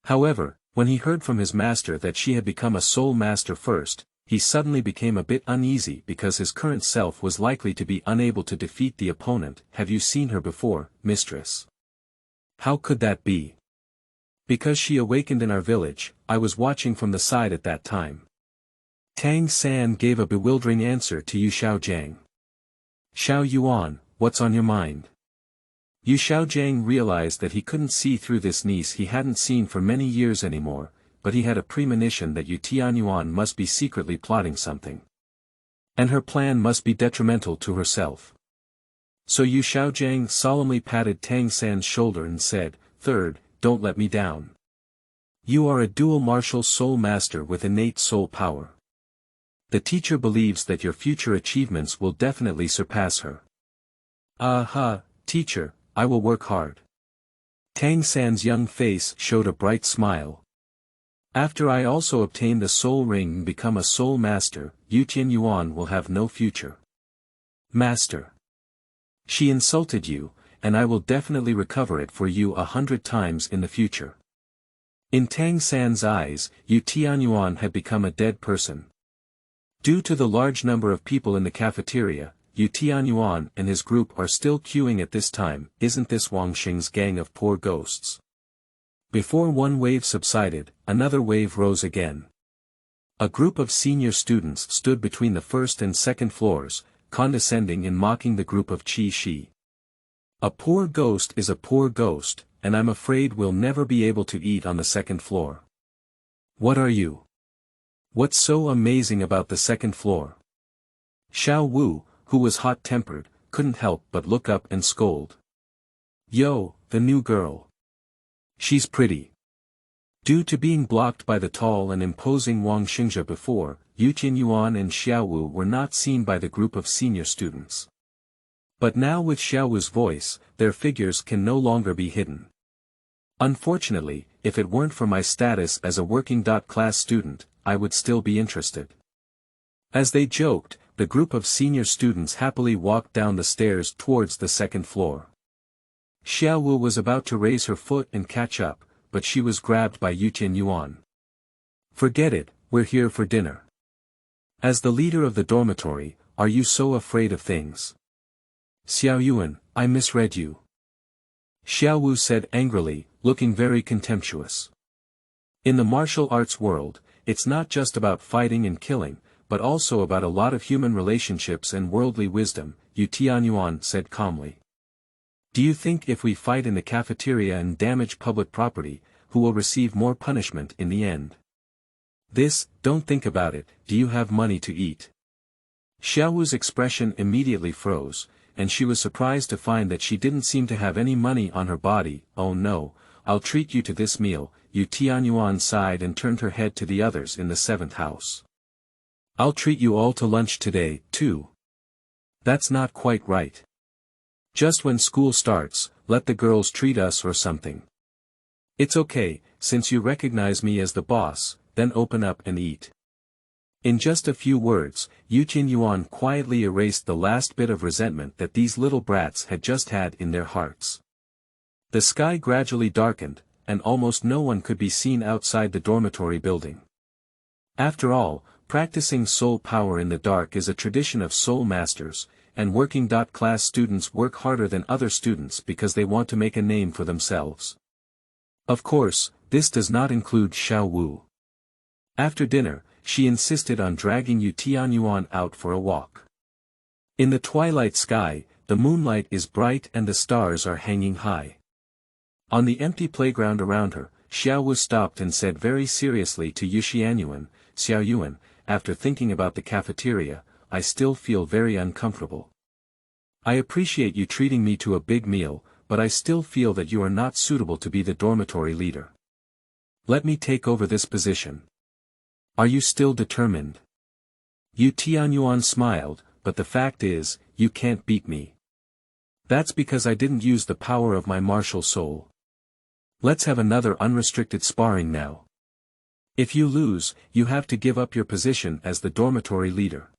However, when he heard from his master that she had become a soul master first, he suddenly became a bit uneasy because his current self was likely to be unable to defeat the opponent. Have you seen her before, mistress? How could that be? Because she awakened in our village, I was watching from the side at that time. Tang San gave a bewildering answer to Xiaogang. Xiao Yuan, what's on your mind? Xiaogang realized that he couldn't see through this niece he hadn't seen for many years anymore, but he had a premonition that Tianyuan must be secretly plotting something. And her plan must be detrimental to herself. So Xiaogang solemnly patted Tang San's shoulder and said, "Third, don't let me down. You are a dual martial soul master with innate soul power. The teacher believes that your future achievements will definitely surpass her." "Aha, teacher, I will work hard." Tang San's young face showed a bright smile. "After I also obtain the soul ring and become a soul master, Tianyuan will have no future." "Master. She insulted you, and I will definitely recover it for you 100 times in the future." In Tang San's eyes, Tianyuan had become a dead person. Due to the large number of people in the cafeteria, Tianyuan and his group are still queuing at this time. Isn't this Wang Xing's gang of poor ghosts? Before one wave subsided, another wave rose again. A group of senior students stood between the first and second floors, condescending and mocking the group of Qi Shi. "A poor ghost is a poor ghost, and I'm afraid we'll never be able to eat on the second floor." "What are you? What's so amazing about the second floor?" Xiao Wu, who was hot-tempered, couldn't help but look up and scold. "Yo, the new girl. She's pretty." Due to being blocked by the tall and imposing Wang Xingzhe before, Tianyuan and Xiaowu were not seen by the group of senior students. But now with Xiaowu's voice, their figures can no longer be hidden. Unfortunately, if it weren't for my status as a working-class student, I would still be interested. As they joked, the group of senior students happily walked down the stairs towards the second floor. Xiaowu was about to raise her foot and catch up, but she was grabbed by Tianyuan. "Forget it, we're here for dinner. As the leader of the dormitory, are you so afraid of things?" "Xiaoyuan, I misread you," Xiaowu said angrily, looking very contemptuous. In the martial arts world, it's not just about fighting and killing, but also about a lot of human relationships and worldly wisdom, Tianyuan said calmly. "Do you think if we fight in the cafeteria and damage public property, who will receive more punishment in the end?" Don't think about it. Do you have money to eat?" Xiaowu's expression immediately froze, and she was surprised to find that she didn't seem to have any money on her body. "Oh no, I'll treat you to this meal," Tianyuan sighed and turned her head to the others in the 7th house. "I'll treat you all to lunch today, too." "That's not quite right. Just when school starts, let the girls treat us or something." It's okay, since you recognize me as the boss, then open up and eat. In just a few words, Tianyuan quietly erased the last bit of resentment that these little brats had just had in their hearts. The sky gradually darkened, and almost no one could be seen outside the dormitory building. After all, practicing soul power in the dark is a tradition of soul masters, and working-class students work harder than other students because they want to make a name for themselves. Of course, this does not include Xiao Wu. After dinner, she insisted on dragging Tianyuan out for a walk. In the twilight sky, the moonlight is bright and the stars are hanging high. On the empty playground around her, Xiao Wu stopped and said very seriously to Tianyuan, "Xiaoyuan, after thinking about the cafeteria, I still feel very uncomfortable. I appreciate you treating me to a big meal, but I still feel that you are not suitable to be the dormitory leader. Let me take over this position. Are you still determined?" Tianyuan smiled, "But the fact is, you can't beat me. That's because I didn't use the power of my martial soul. Let's have another unrestricted sparring now. If you lose, you have to give up your position as the dormitory leader."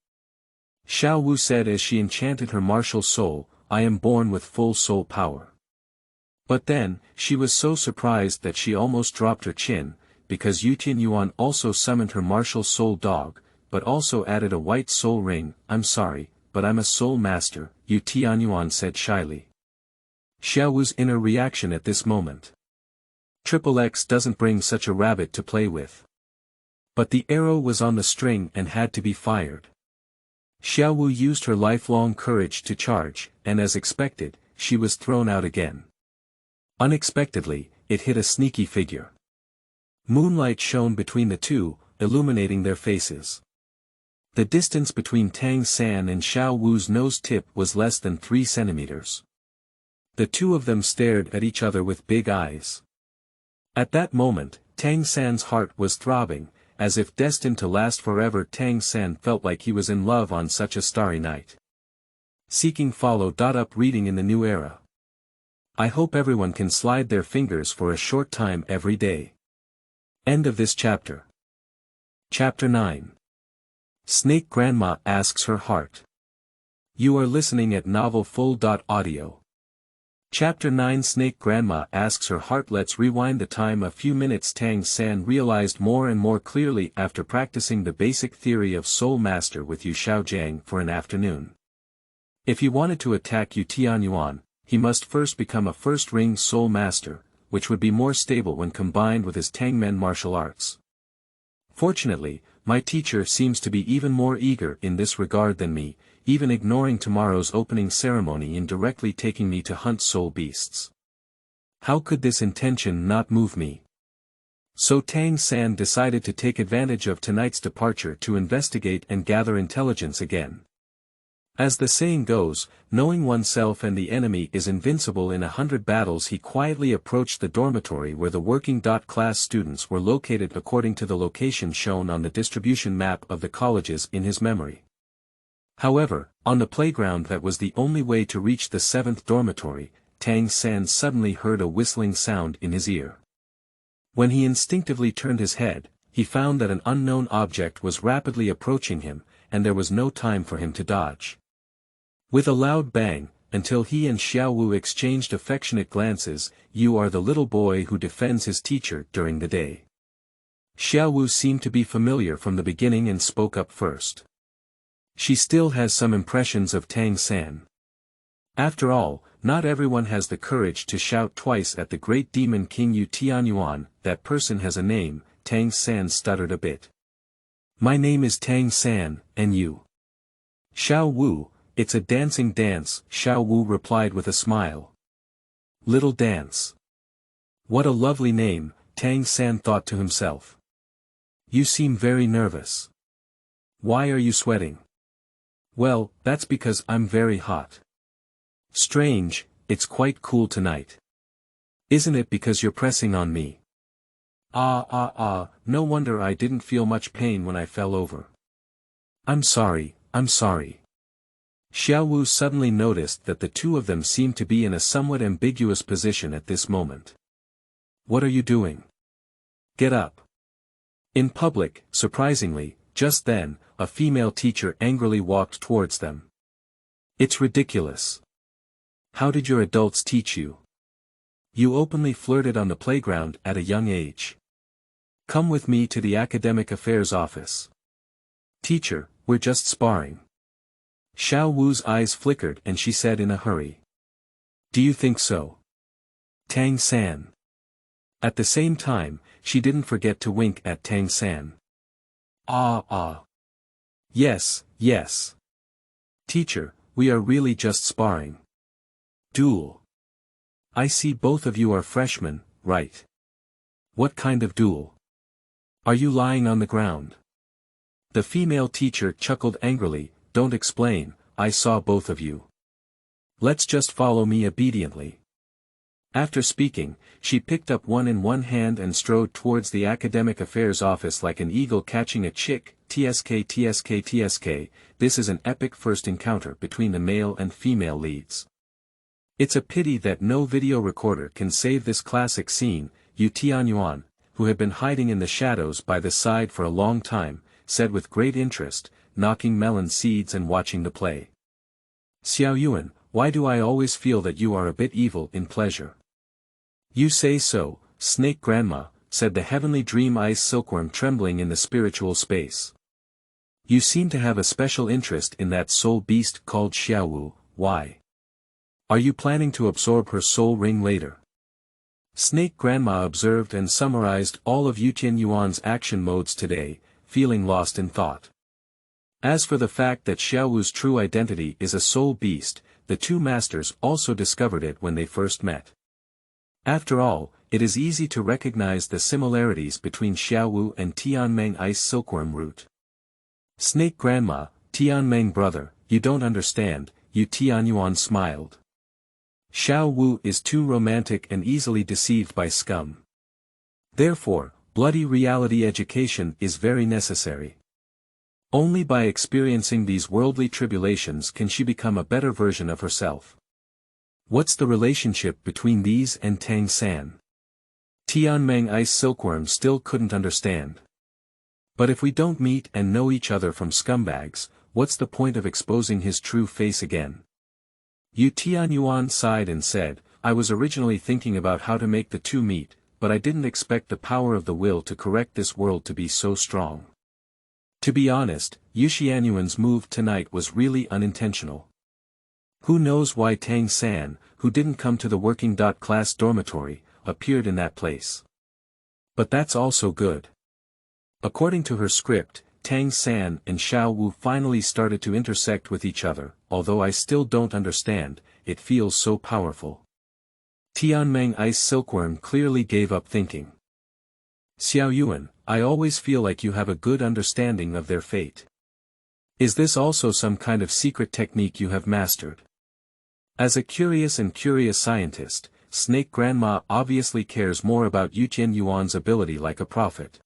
Xiao Wu said as she enchanted her martial soul, "I am born with full soul power." But then, she was so surprised that she almost dropped her chin, because Tianyuan also summoned her martial soul dog, but also added a white soul ring. "I'm sorry, but I'm a soul master," Tianyuan said shyly. Xiao Wu's inner reaction at this moment. XXX doesn't bring such a rabbit to play with. But the arrow was on the string and had to be fired. Xiao Wu used her lifelong courage to charge, and as expected, she was thrown out again. Unexpectedly, it hit a sneaky figure. Moonlight shone between the two, illuminating their faces. The distance between Tang San and Xiao Wu's nose tip was less than 3 centimeters. The two of them stared at each other with big eyes. At that moment, Tang San's heart was throbbing, as if destined to last forever. Tang San felt like he was in love on such a starry night. Seeking follow-up reading in the new era. I hope everyone can slide their fingers for a short time every day. End of this chapter. Chapter 9. Snake Grandma asks her heart. You are listening at novelfull.audio. Chapter 9 Snake Grandma asks her heart. Let's rewind the time a few minutes. Tang San realized more and more clearly after practicing the basic theory of Soul Master with Yu Xiaogang for an afternoon. If he wanted to attack Tianyuan, he must first become a first-ring Soul Master, which would be more stable when combined with his Tangmen martial arts. Fortunately, my teacher seems to be even more eager in this regard than me, even ignoring tomorrow's opening ceremony in directly taking me to hunt soul beasts. How could this intention not move me? So Tang San decided to take advantage of tonight's departure to investigate and gather intelligence again. As the saying goes, knowing oneself and the enemy is invincible in 100 battles. He quietly approached the dormitory where the working-class students were located according to the location shown on the distribution map of the colleges in his memory. However, on the playground that was the only way to reach the 7th dormitory, Tang San suddenly heard a whistling sound in his ear. When he instinctively turned his head, he found that an unknown object was rapidly approaching him, and there was no time for him to dodge. With a loud bang, until he and Xiao Wu exchanged affectionate glances, "You are the little boy who defends his teacher during the day." Xiao Wu seemed to be familiar from the beginning and spoke up first. She still has some impressions of Tang San. After all, not everyone has the courage to shout twice at the great demon king Tianyuan. That person has a name. Tang San stuttered a bit. "My name is Tang San, and you?" "Xiao Wu, it's a dancing dance," Xiao Wu replied with a smile. "Little dance. What a lovely name," Tang San thought to himself. "You seem very nervous. Why are you sweating?" "Well, that's because I'm very hot." "Strange, it's quite cool tonight." "Isn't it because you're pressing on me?" No wonder I didn't feel much pain when I fell over." I'm sorry." Xiao Wu suddenly noticed that the two of them seemed to be in a somewhat ambiguous position at this moment. What are you doing? Get up. In public, surprisingly, just then, a female teacher angrily walked towards them. It's ridiculous. How did your adults teach you? You openly flirted on the playground at a young age. Come with me to the academic affairs office. Teacher, we're just sparring. Xiao Wu's eyes flickered and she said in a hurry. Do you think so? Tang San. At the same time, she didn't forget to wink at Tang San. Ah. Yes, yes. Teacher, we are really just sparring. Duel. I see both of you are freshmen, right? What kind of duel? Are you lying on the ground? The female teacher chuckled angrily. Don't explain, I saw both of you. Let's just follow me obediently. After speaking, she picked up one in one hand and strode towards the academic affairs office like an eagle catching a chick. TSK. This is an epic first encounter between the male and female leads. It's a pity that no video recorder can save this classic scene. Tianyuan, who had been hiding in the shadows by the side for a long time, said with great interest, knocking melon seeds and watching the play. Xiaoyuan, why do I always feel that you are a bit evil in pleasure? You say so, Snake Grandma, said the heavenly dream ice silkworm trembling in the spiritual space. You seem to have a special interest in that soul beast called Xiaowu, why? Are you planning to absorb her soul ring later? Snake Grandma observed and summarized all of Tianyuan's action modes today, feeling lost in thought. As for the fact that Xiaowu's true identity is a soul beast, the two masters also discovered it when they first met. After all, it is easy to recognize the similarities between Xiaowu and Tianmeng ice silkworm root. Snake Grandma, Tianmeng brother, you don't understand, Tianyuan smiled. Xiaowu is too romantic and easily deceived by scum. Therefore, bloody reality education is very necessary. Only by experiencing these worldly tribulations can she become a better version of herself. What's the relationship between these and Tang San? Tianmeng ice silkworm still couldn't understand. But if we don't meet and know each other from scumbags, what's the point of exposing his true face again? Tianyuan sighed and said, I was originally thinking about how to make the two meet, but I didn't expect the power of the will to correct this world to be so strong. To be honest, Tianyuan's move tonight was really unintentional. Who knows why Tang San, who didn't come to the working class dormitory, appeared in that place. But that's also good. According to her script, Tang San and Xiaowu finally started to intersect with each other, although I still don't understand, it feels so powerful. Tianmeng ice silkworm clearly gave up thinking. Xiaoyuan, I always feel like you have a good understanding of their fate. Is this also some kind of secret technique you have mastered? As a curious scientist, Snake Grandma obviously cares more about Tianyuan's ability like a prophet.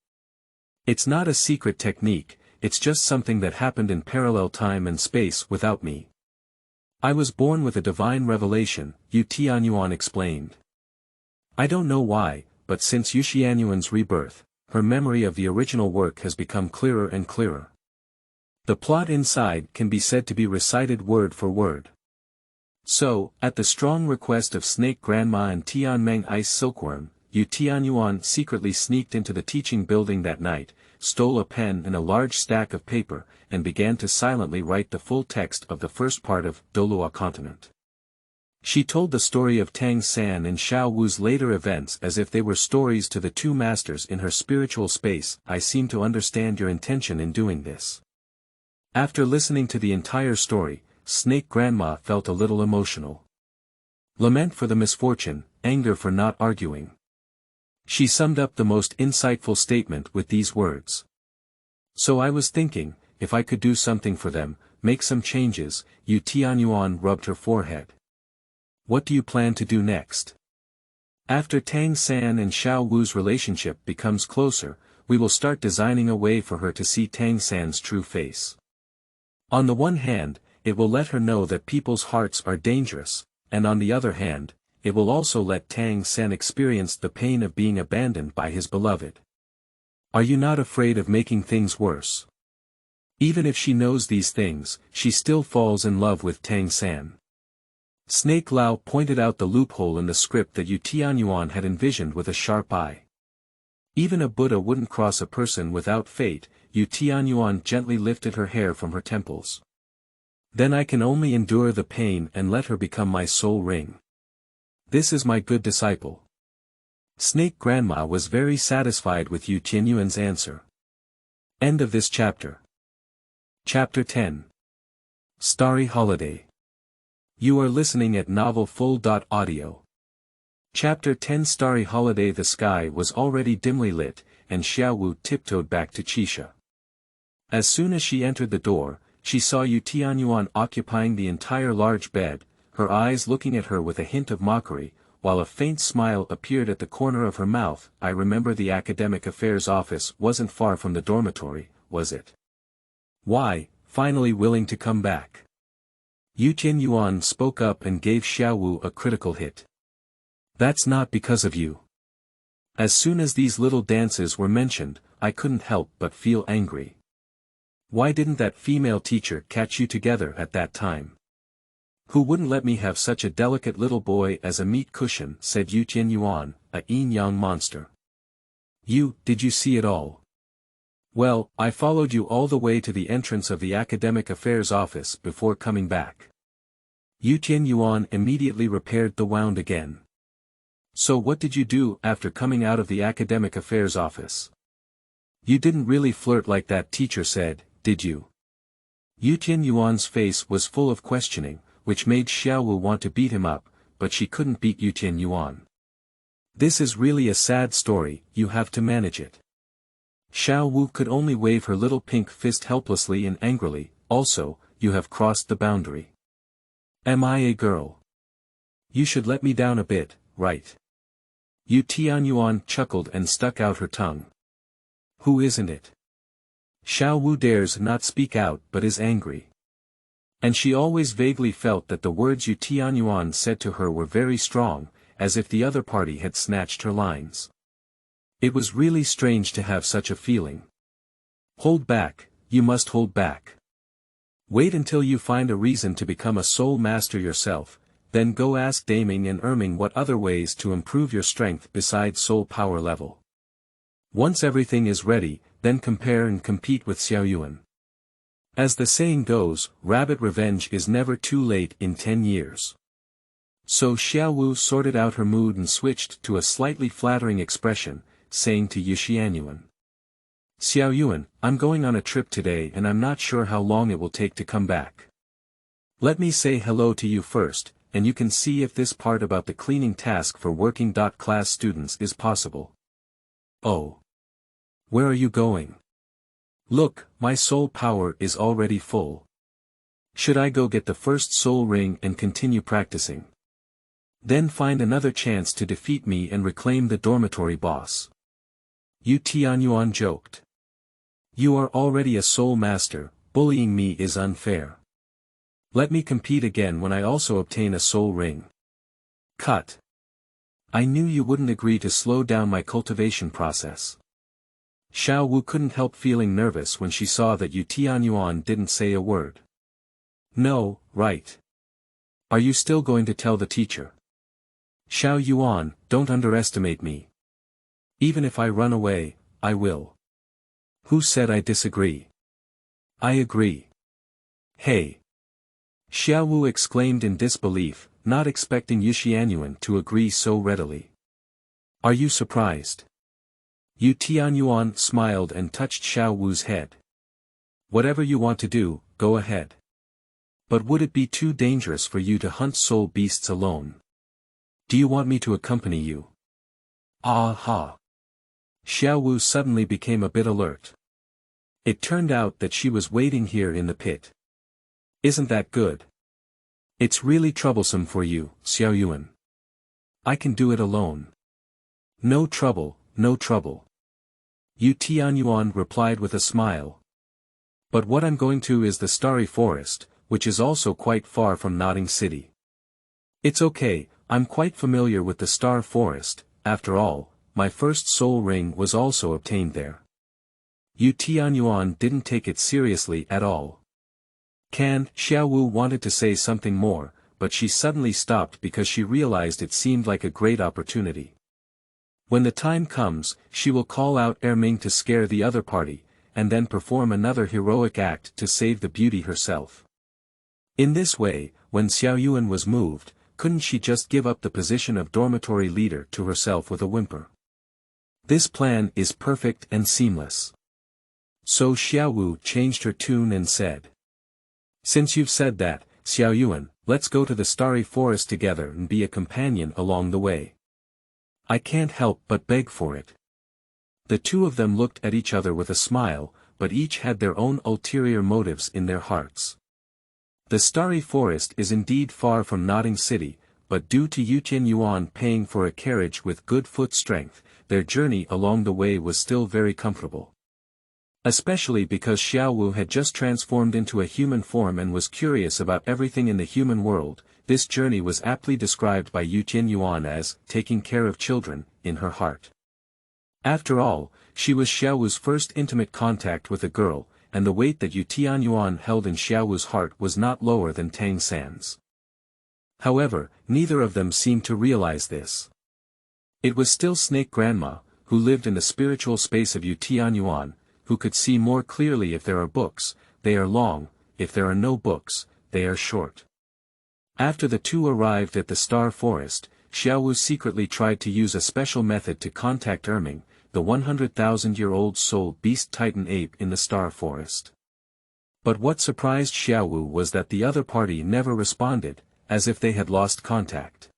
It's not a secret technique, it's just something that happened in parallel time and space without me. I was born with a divine revelation, Tianyuan explained. I don't know why, but since Tianyuan's rebirth, her memory of the original work has become clearer and clearer. The plot inside can be said to be recited word for word. So, at the strong request of Snake Grandma and Tianmeng ice silkworm, Tianyuan secretly sneaked into the teaching building that night, stole a pen and a large stack of paper, and began to silently write the full text of the first part of Douluo Continent. She told the story of Tang San and Xiaowu's later events as if they were stories to the two masters in her spiritual space. I seem to understand your intention in doing this. After listening to the entire story, Snake Grandma felt a little emotional. Lament for the misfortune, anger for not arguing. She summed up the most insightful statement with these words. So I was thinking, if I could do something for them, make some changes. Tianyuan rubbed her forehead. What do you plan to do next? After Tang San and Xiaowu's relationship becomes closer, we will start designing a way for her to see Tang San's true face. On the one hand, it will let her know that people's hearts are dangerous, and on the other hand, it will also let Tang San experience the pain of being abandoned by his beloved. Are you not afraid of making things worse? Even if she knows these things, she still falls in love with Tang San. Snake Lao pointed out the loophole in the script that Tianyuan had envisioned with a sharp eye. Even a Buddha wouldn't cross a person without fate. Tianyuan gently lifted her hair from her temples. Then I can only endure the pain and let her become my soul ring. This is my good disciple. Snake Grandma was very satisfied with Tianyuan's answer. End of this chapter. Chapter 10. Starry Holiday. You are listening at novelfull.audio. Chapter 10 Starry Holiday. The sky was already dimly lit, and Xiaowu tiptoed back to Qixia. As soon as she entered the door, she saw Tianyuan occupying the entire large bed, her eyes looking at her with a hint of mockery, while a faint smile appeared at the corner of her mouth. I remember the academic affairs office wasn't far from the dormitory, was it? Why, finally willing to come back? Tianyuan spoke up and gave Xiaowu a critical hit. That's not because of you. As soon as these little dances were mentioned, I couldn't help but feel angry. Why didn't that female teacher catch you together at that time? Who wouldn't let me have such a delicate little boy as a meat cushion, said Tianyuan, a yin-yang monster. Did you see it all? Well, I followed you all the way to the entrance of the academic affairs office before coming back. Tianyuan immediately repaired the wound again. So what did you do after coming out of the academic affairs office? You didn't really flirt like that teacher said, did you? Tianyuan's face was full of questioning, which made Xiaowu want to beat him up, but she couldn't beat Tianyuan. This is really a sad story, you have to manage it. Xiaowu could only wave her little pink fist helplessly and angrily. Also, you have crossed the boundary. Am I a girl? You should let me down a bit, right? Tianyuan chuckled and stuck out her tongue. Who isn't it? Xiaowu dares not speak out but is angry. And she always vaguely felt that the words Tianyuan said to her were very strong, as if the other party had snatched her lines. It was really strange to have such a feeling. Hold back, you must hold back. Wait until you find a reason to become a soul master yourself, then go ask Daming and Erming what other ways to improve your strength besides soul power level. Once everything is ready, then compare and compete with Xiaoyuan. As the saying goes, rabbit revenge is never too late in 10 years. So Xiaowu sorted out her mood and switched to a slightly flattering expression, saying to Tianyuan. Xiaoyuan, I'm going on a trip today and I'm not sure how long it will take to come back. Let me say hello to you first, and you can see if this part about the cleaning task for working class students is possible. Oh. Where are you going? Look, my soul power is already full. Should I go get the first soul ring and continue practicing? Then find another chance to defeat me and reclaim the dormitory boss. Tianyuan joked. You are already a soul master, bullying me is unfair. Let me compete again when I also obtain a soul ring. Cut. I knew you wouldn't agree to slow down my cultivation process. Xiaowu couldn't help feeling nervous when she saw that Tianyuan didn't say a word. No, right. Are you still going to tell the teacher? Xiaoyuan, don't underestimate me. Even if I run away, I will. Who said I disagree? I agree. Hey. Xiaowu exclaimed in disbelief, not expecting Tianyuan to agree so readily. Are you surprised? Tianyuan smiled and touched Xiaowu's head. Whatever you want to do, go ahead. But would it be too dangerous for you to hunt soul beasts alone? Do you want me to accompany you? Ah-ha. Xiaowu suddenly became a bit alert. It turned out that she was waiting here in the pit. Isn't that good? It's really troublesome for you, Xiaoyuan. I can do it alone. No trouble, no trouble. Tianyuan replied with a smile. But what I'm going to is the Starry Forest, which is also quite far from Nodding City. It's okay, I'm quite familiar with the Star Forest, after all, my first soul ring was also obtained there. Tianyuan didn't take it seriously at all. Xiaowu wanted to say something more, but she suddenly stopped because she realized it seemed like a great opportunity. When the time comes, she will call out Erming to scare the other party, and then perform another heroic act to save the beauty herself. In this way, when Xiaoyuan was moved, couldn't she just give up the position of dormitory leader to herself with a whimper? This plan is perfect and seamless. So Xiaowu changed her tune and said. Since you've said that, Xiaoyuan, let's go to the Starry Forest together and be a companion along the way. I can't help but beg for it. The two of them looked at each other with a smile, but each had their own ulterior motives in their hearts. The Starry Forest is indeed far from Nodding City, but due to Tianyuan paying for a carriage with good foot strength, their journey along the way was still very comfortable. Especially because Xiaowu had just transformed into a human form and was curious about everything in the human world, this journey was aptly described by Tianyuan as taking care of children in her heart. After all, she was Xiaowu's first intimate contact with a girl, and the weight that Tianyuan held in Xiaowu's heart was not lower than Tang San's. However, neither of them seemed to realize this. It was still Snake Grandma, who lived in the spiritual space of Tianyuan, who could see more clearly if there are books, they are long, if there are no books, they are short. After the two arrived at the Star Forest, Xiaowu secretly tried to use a special method to contact Erming, the 100,000-year-old soul beast Titan ape in the Star Forest. But what surprised Xiaowu was that the other party never responded, as if they had lost contact.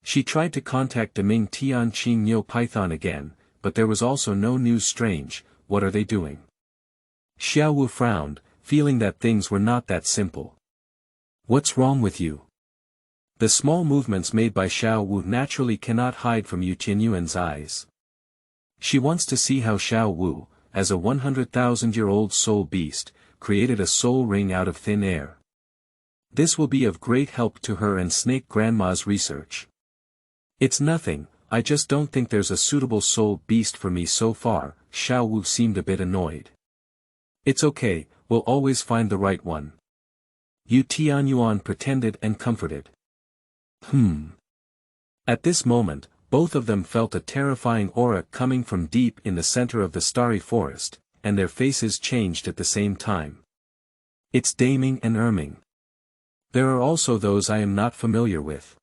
She tried to contact Deming Tian Qing Nyo Python again, but there was also no news. Strange. What are they doing? Xiaowu frowned, feeling that things were not that simple. What's wrong with you? The small movements made by Xiaowu naturally cannot hide from Tianyuan's eyes. She wants to see how Xiaowu, as a 100,000-year-old soul beast, created a soul ring out of thin air. This will be of great help to her and Snake Grandma's research. It's nothing, I just don't think there's a suitable soul beast for me so far. Xiaowu seemed a bit annoyed. It's okay, we'll always find the right one. Tianyuan pretended and comforted. At this moment, both of them felt a terrifying aura coming from deep in the center of the Starry Forest, and their faces changed at the same time. It's Daming and Erming. There are also those I am not familiar with.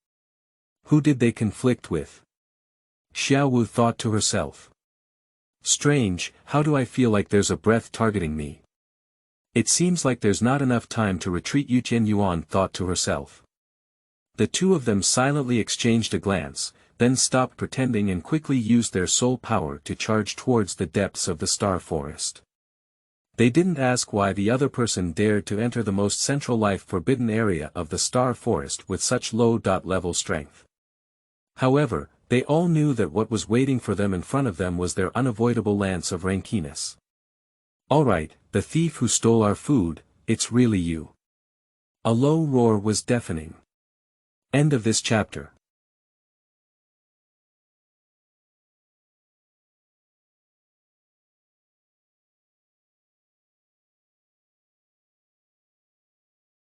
Who did they conflict with? Xiaowu thought to herself. Strange, how do I feel like there's a breath targeting me? It seems like there's not enough time to retreat. Tianyuan thought to herself. The two of them silently exchanged a glance, then stopped pretending and quickly used their soul power to charge towards the depths of the Star Forest. They didn't ask why the other person dared to enter the most central life-forbidden area of the Star Forest with such low-level strength. However, they all knew that what was waiting for them in front of them was their unavoidable lance of rankiness. Alright, the thief who stole our food, it's really you. A low roar was deafening. End of this chapter.